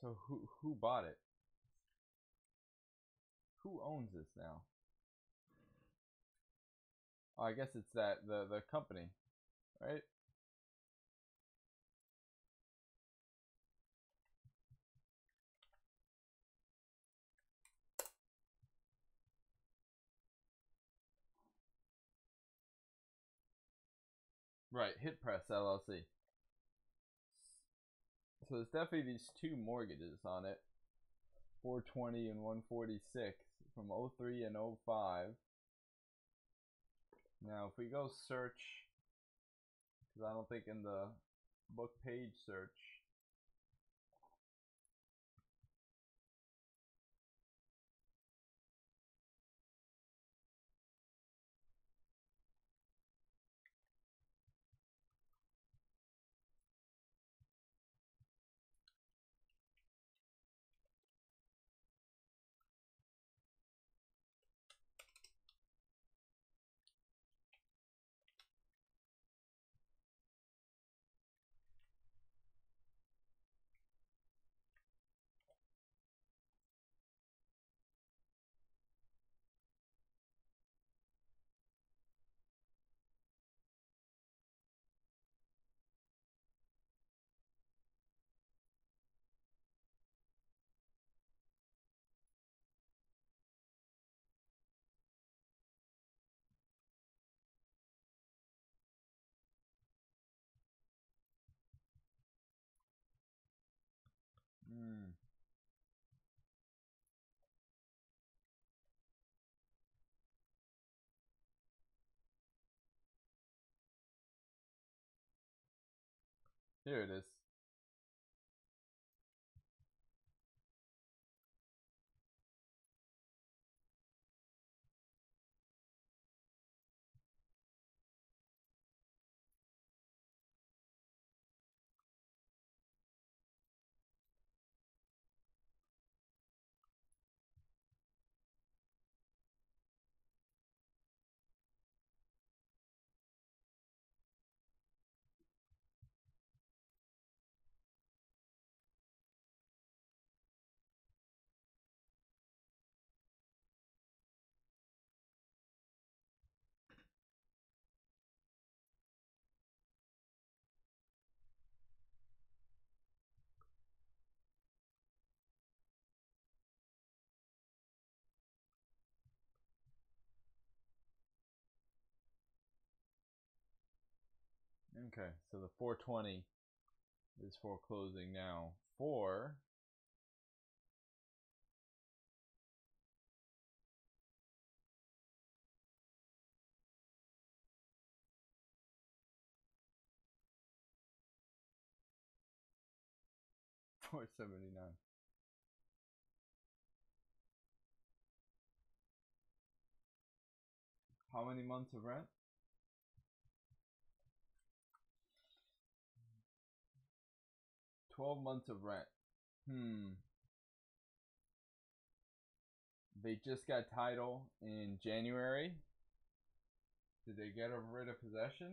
So who bought it? Who owns this now? Oh, I guess it's the company, right? Right, Hit Press LLC. So there's definitely these two mortgages on it, 420 and 146 from '03 and '05. Now, if we go search, because I don't think in the book page search. Hmm. Here it is. Okay, so the 420 is foreclosing now for 479. How many months of rent? 12 months of rent. They just got title in January. Did they get rid of possession?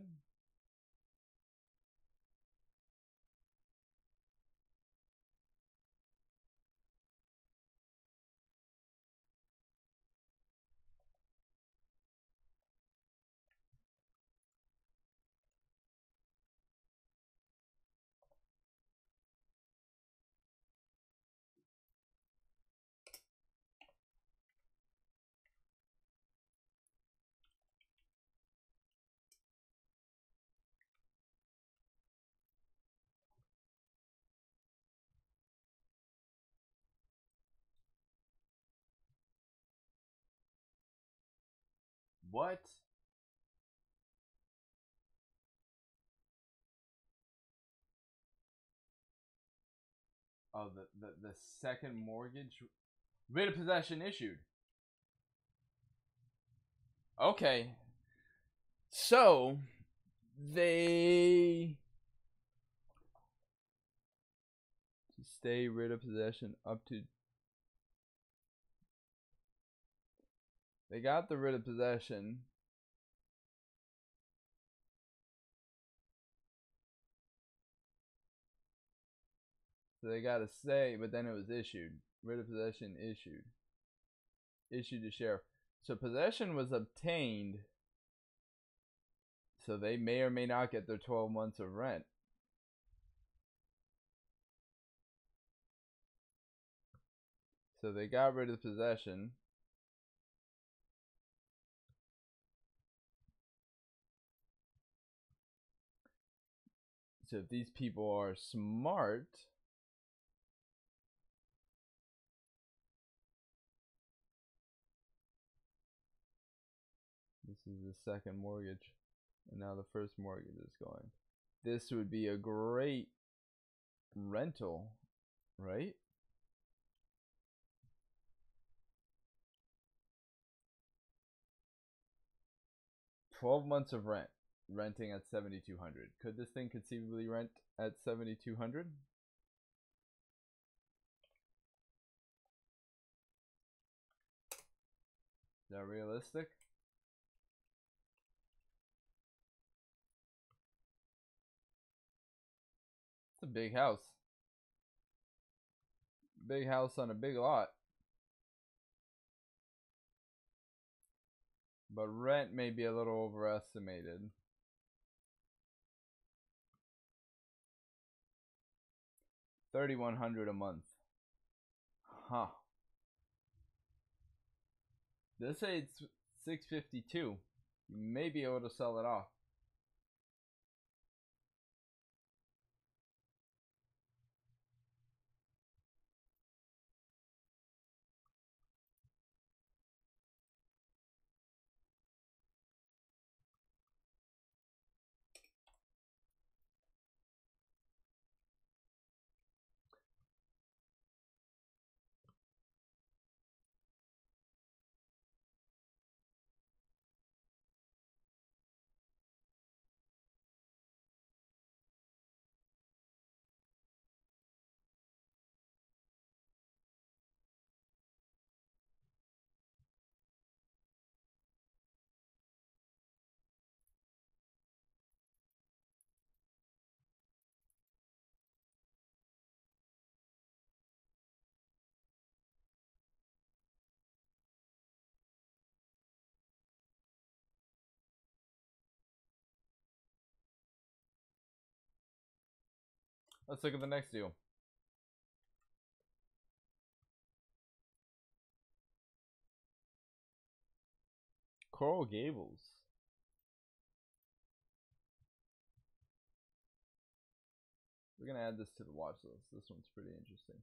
What? Oh, the second mortgage writ of possession issued. Okay, so they stay rid of possession up to. They got the writ of possession. So they got to say, but then it was issued. Writ of possession issued. Issued to sheriff. So possession was obtained. So they may or may not get their 12 months of rent. So they got rid of possession. So if these people are smart, this is the second mortgage, and now the first mortgage is going. This would be a great rental, right? $12 months of rent, renting at $7,200. Could this thing conceivably rent at $7,200? Is that realistic? It's a big house. Big house on a big lot. But rent may be a little overestimated. $3,100 a month. Huh. This say it's $652. You may be able to sell it off. Let's look at the next deal. Coral Gables. We're gonna add this to the watch list. This one's pretty interesting.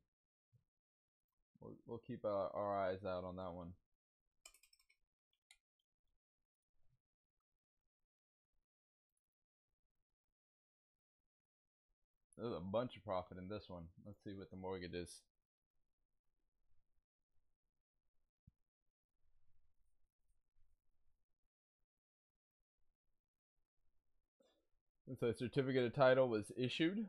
We'll keep our eyes out on that one. There's a bunch of profit in this one. Let's see what the mortgage is. So a certificate of title was issued.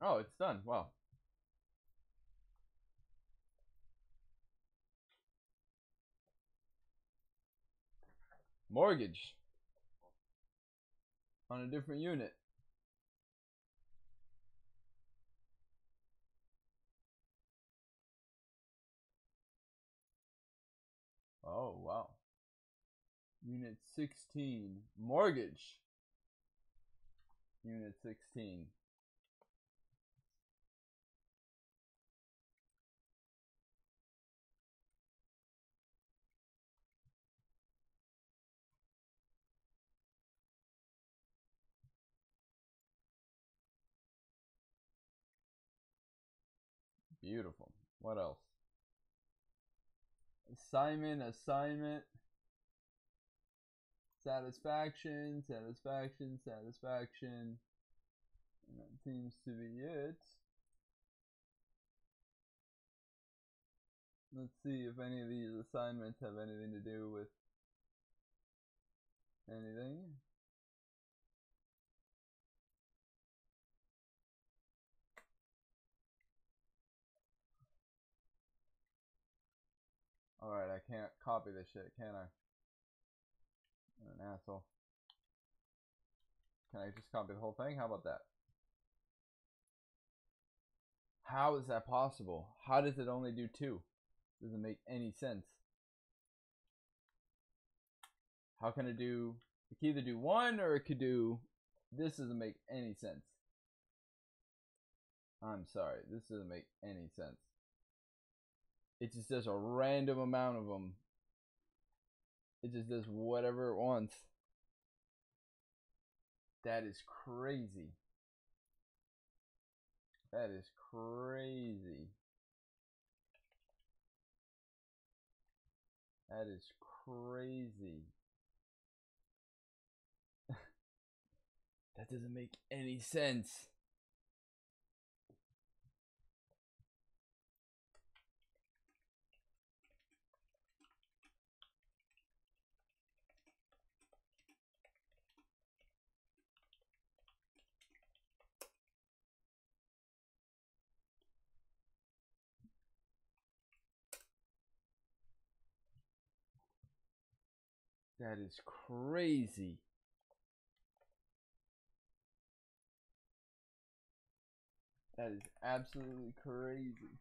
Oh, it's done. Wow. Mortgage on a different unit. Oh, wow. Unit 16. Mortgage. Unit 16. Beautiful. What else? Assignment, assignment. Satisfaction, satisfaction, satisfaction. And that seems to be it. Let's see if any of these assignments have anything to do with anything. Alright, I can't copy this shit, can I? I'm an asshole. Can I just copy the whole thing? How about that? How is that possible? How does it only do 2? Doesn't make any sense. How can it do... It can either do 1 or it could do... This doesn't make any sense. I'm sorry. This doesn't make any sense. It just does a random amount of them. It just does whatever it wants. That is crazy. That is crazy. That is crazy. That doesn't make any sense. That is crazy. That is absolutely crazy.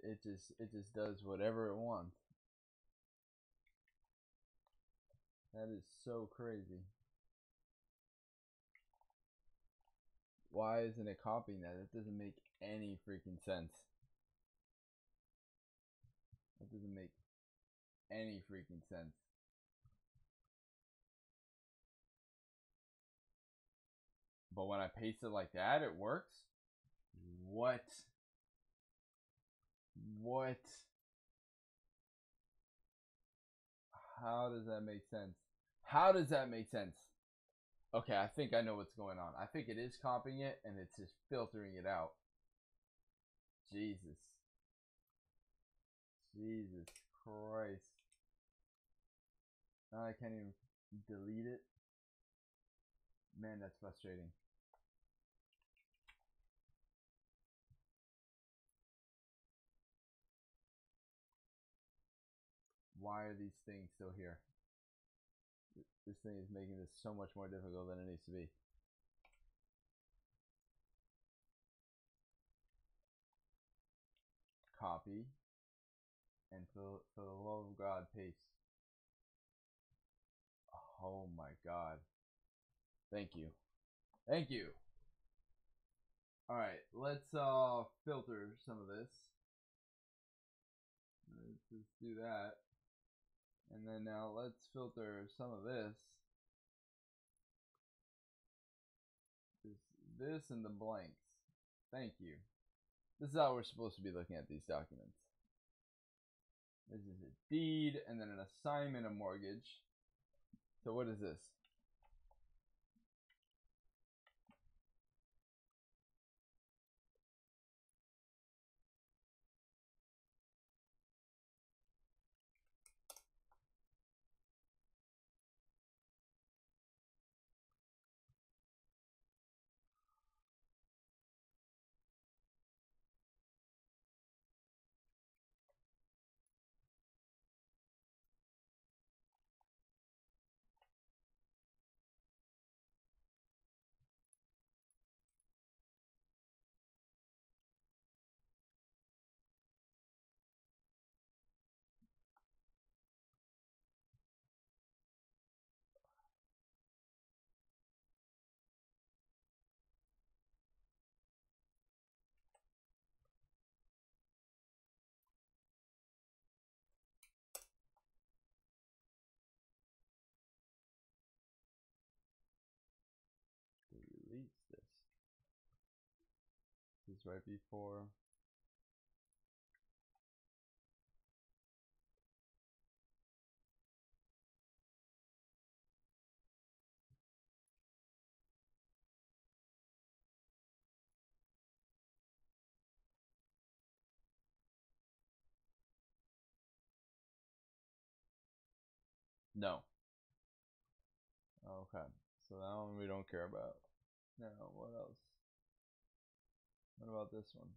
It just does whatever it wants. That is so crazy. Why isn't it copying that? It doesn't make any freaking sense. It doesn't make any freaking sense. But when I paste it like that, it works? What? What? How does that make sense? How does that make sense? Okay, I think I know what's going on. I think it is copying it and it's just filtering it out. Jesus. Jesus Christ. Now I can't even delete it. Man, that's frustrating. Why are these things still here? This thing is making this so much more difficult than it needs to be. Copy. And for the love of God, paste. Oh my God. Thank you. Thank you. Alright, let's filter some of this. Let's just do that. And then now let's filter some of this. Just this and the blanks. Thank you. This is how we're supposed to be looking at these documents. This is a deed and then an assignment of mortgage. So what is this? is right before. No. Okay. So that one we don't care about. Now, what else? What about this one?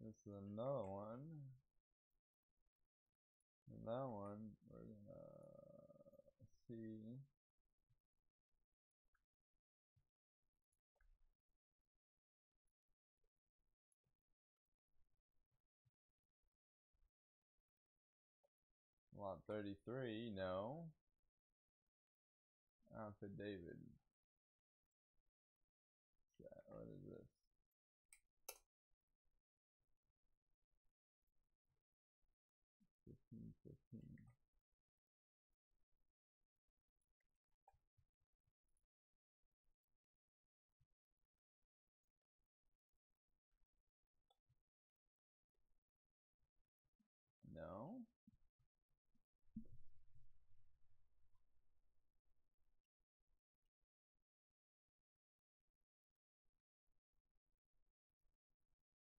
This is another one. And that one, we're gonna see. Lot 33, no. Affidavit. What is this? $15.15. No.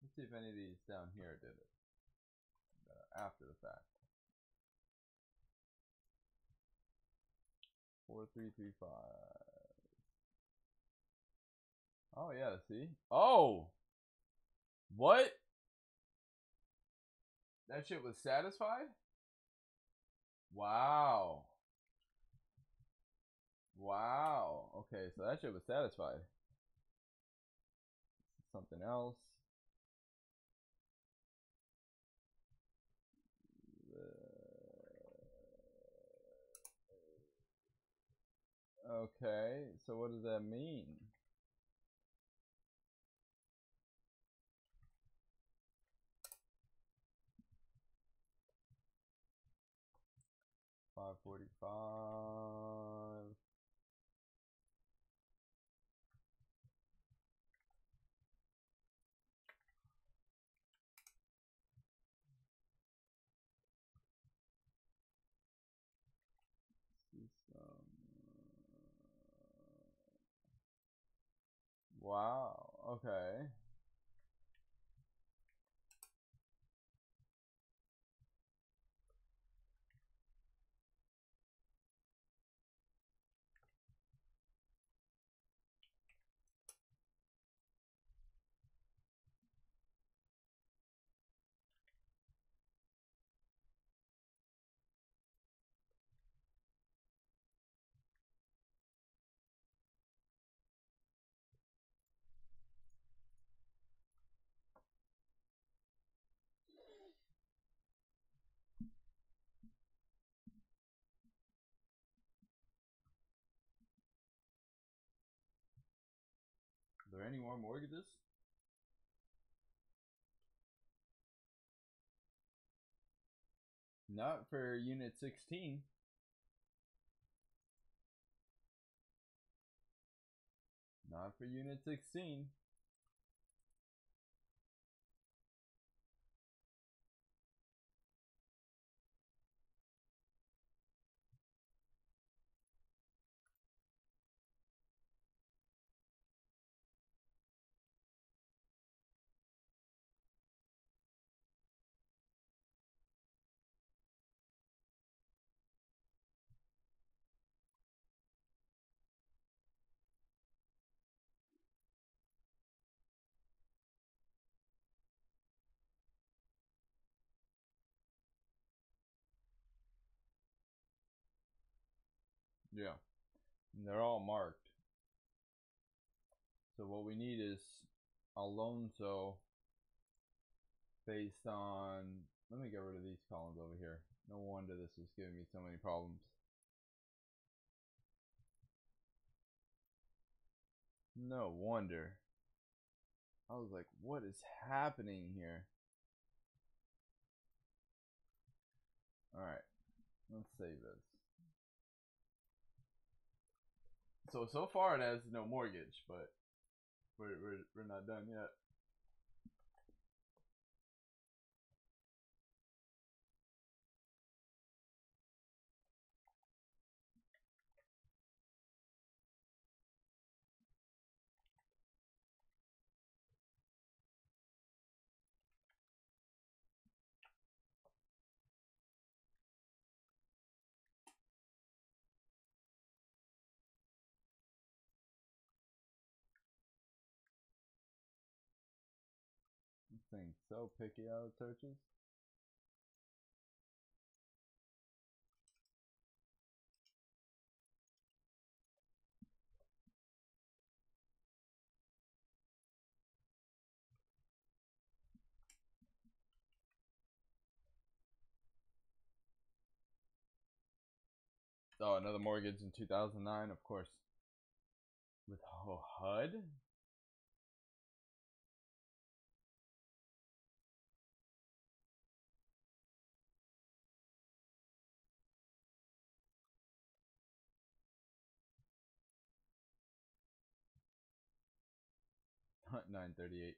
Let's see if any of these down here did it after the fact. 4335. Oh yeah, see? Oh! What? That shit was satisfied? Wow. Wow. Okay, so that shit was satisfied. Something else. Okay, so what does that mean? $545. Wow. Okay. Are there any more mortgages? Not for unit 16. Not for unit 16. Yeah. And they're all marked. So what we need is Alonso based on, let me get rid of these columns over here. No wonder this is giving me so many problems. No wonder. I was like, what is happening here? Alright, let's save this. So far it has no mortgage, but we're not done yet. This thing's so picky how it searches. Oh, another mortgage in 2009, of course. With HUD? $938.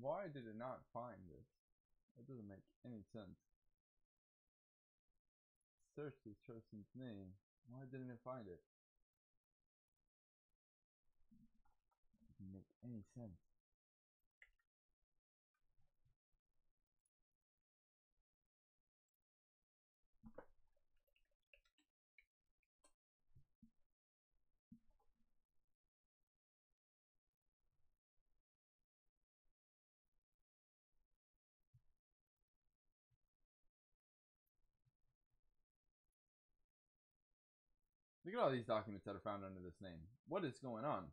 Why did it not find this? That doesn't make any sense. Search this person's name. Why didn't it find it? Doesn't make any sense. Look at all these documents that are found under this name. What is going on?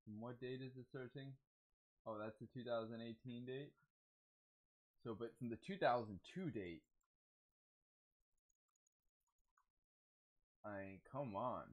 From what date is it searching? Oh, that's the 2018 date. So, but from the 2002 date, I mean, come on.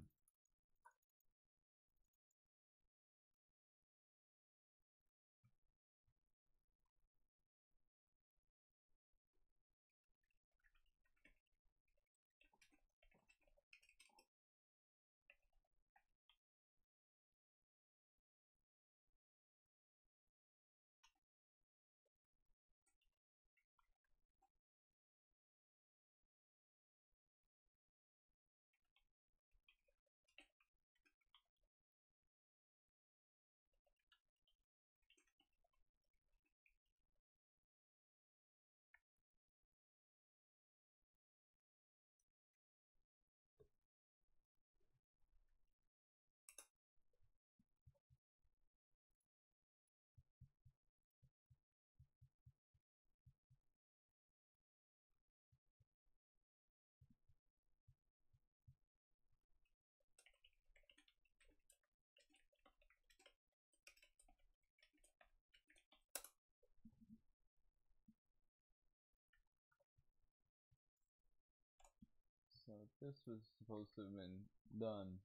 So this was supposed to have been done.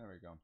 There we go.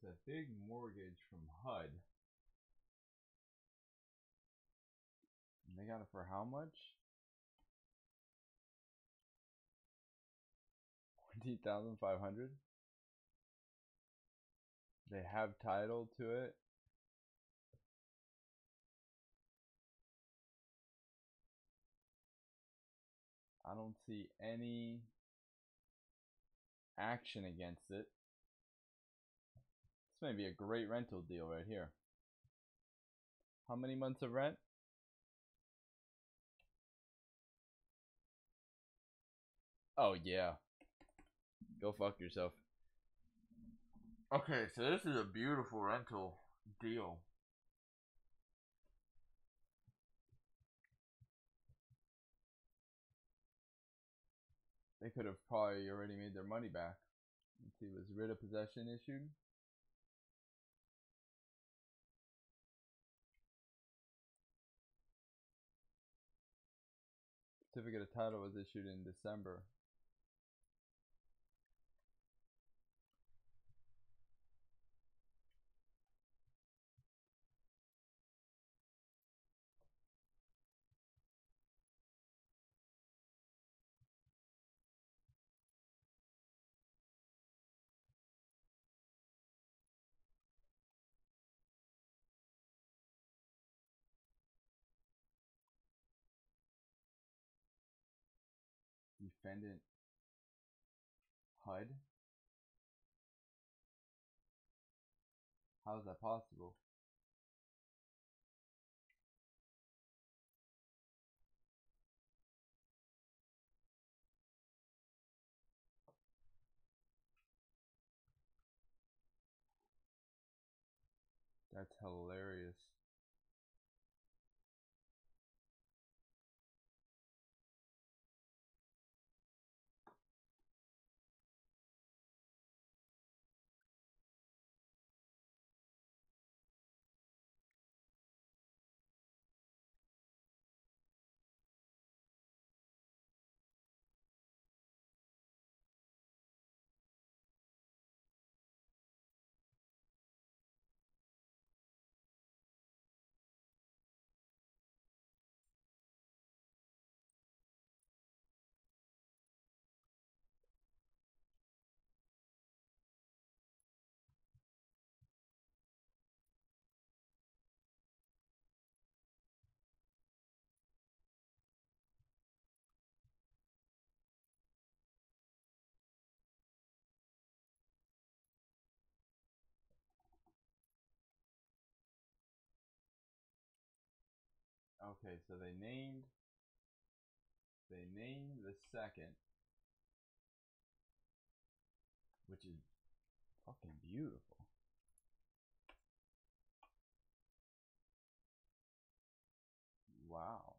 There's a big mortgage from HUD. And they got it for how much? 14,500. They have title to it. I don't see any action against it. This may be a great rental deal right here. How many months of rent? Oh yeah. Go fuck yourself. Okay, so this is a beautiful rental deal. They could have probably already made their money back. Let's see, was writ of possession issued? Certificate of title was issued in December. Defendant HUD? How is that possible? That's hilarious. Okay, so they named the second, which is fucking beautiful. Wow.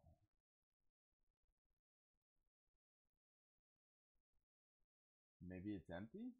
Maybe it's empty?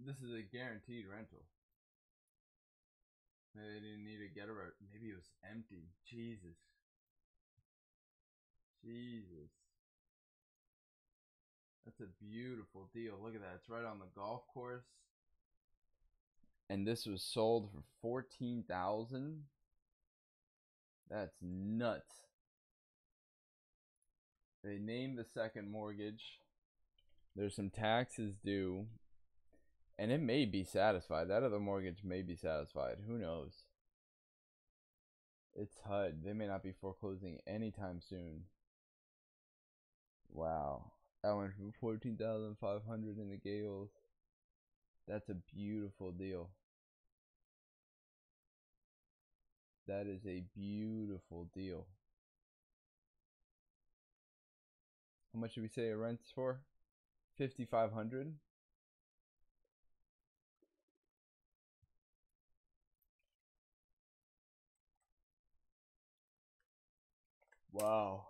This is a guaranteed rental. Maybe they didn't need to get a maybe it was empty. Jesus. Jesus. That's a beautiful deal. Look at that. It's right on the golf course. And this was sold for 14,000. That's nuts. They named the second mortgage. There's some taxes due. And it may be satisfied. That other mortgage may be satisfied. Who knows? It's HUD. They may not be foreclosing anytime soon. Wow. That went from 14,500 in the Gales. That's a beautiful deal. That is a beautiful deal. How much did we say it rents for? 5,500. Wow.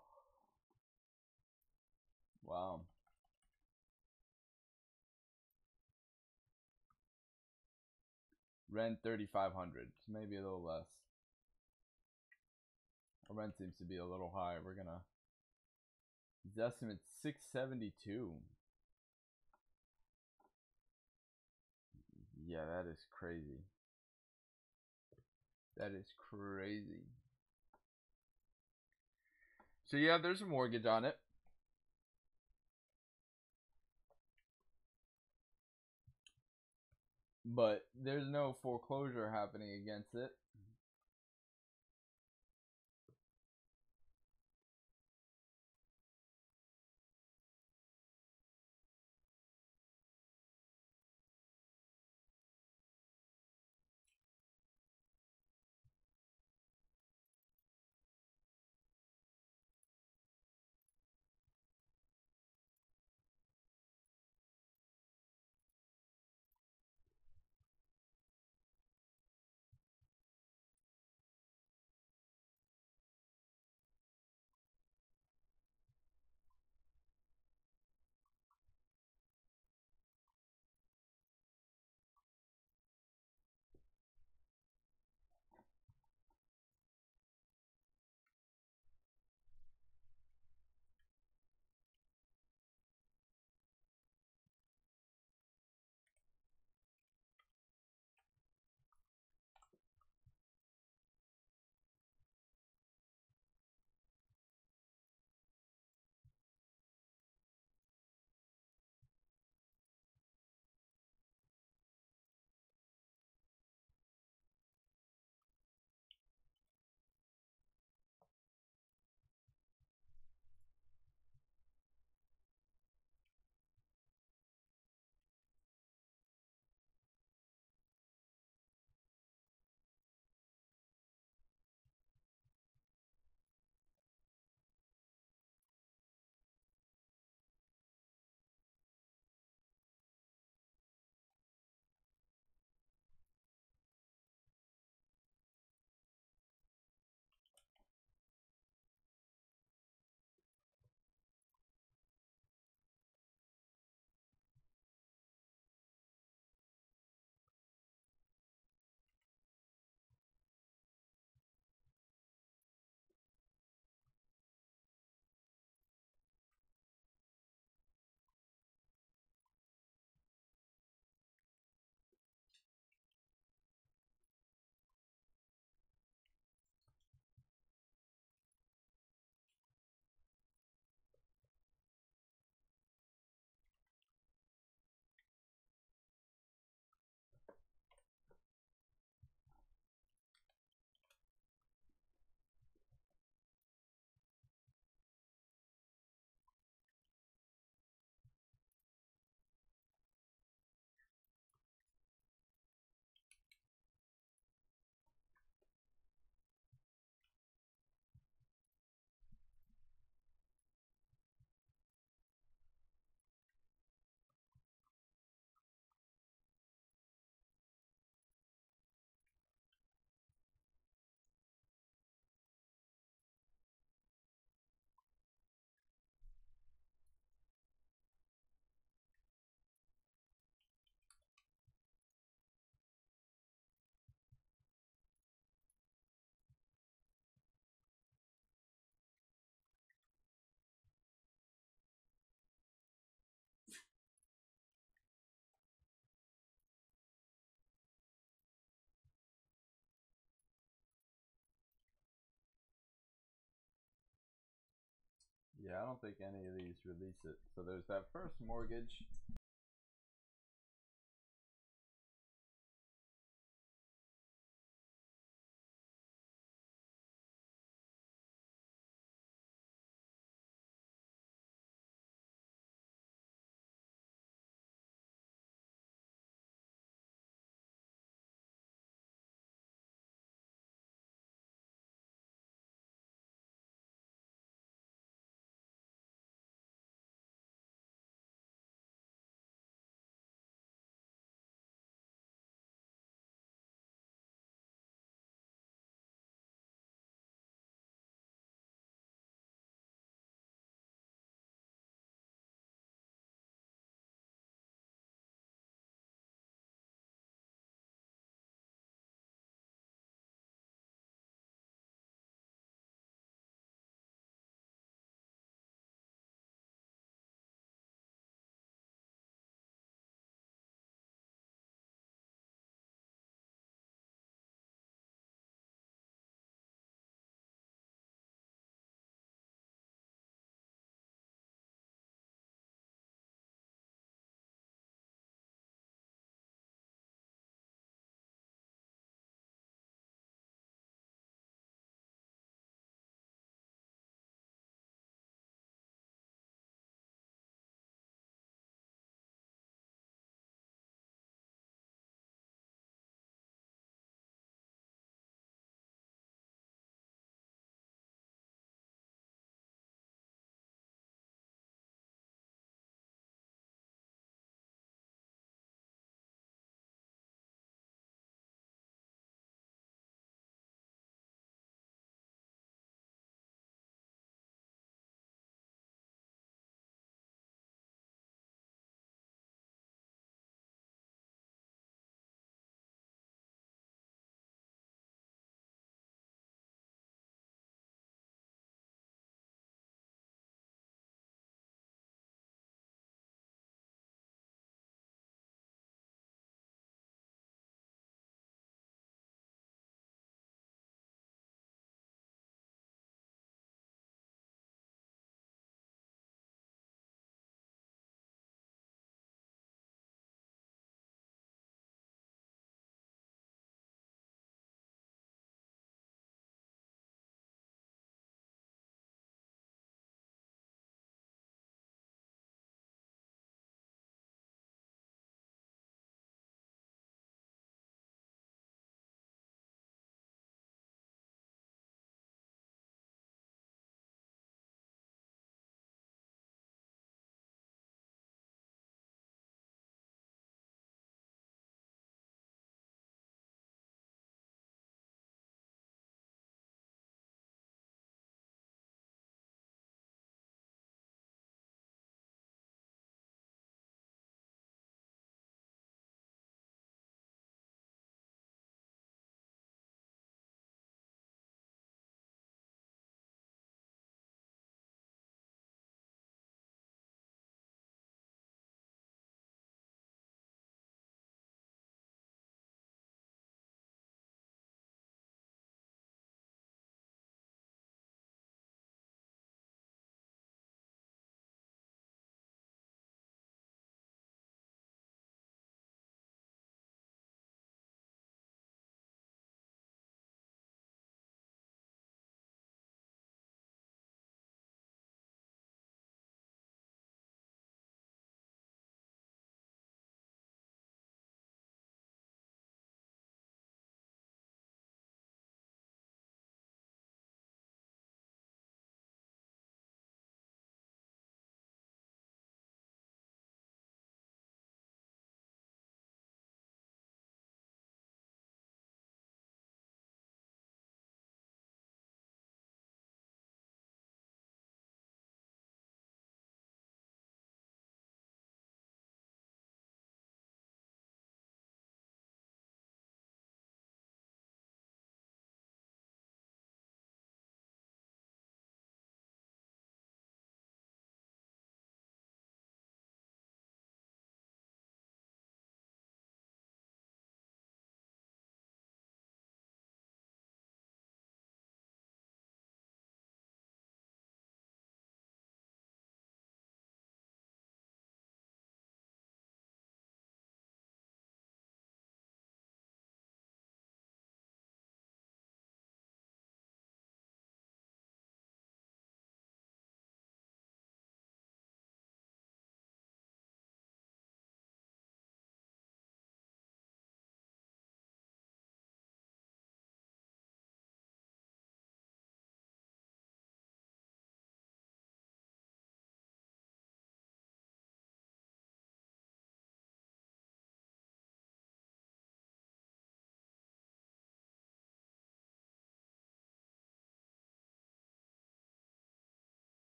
Wow. Rent 3,500. Maybe a little less. Our rent seems to be a little high. We're gonna. His estimate's 672. Yeah, that is crazy. That is crazy. So yeah, there's a mortgage on it. But there's no foreclosure happening against it. Yeah, I don't think any of these release it. So there's that first mortgage.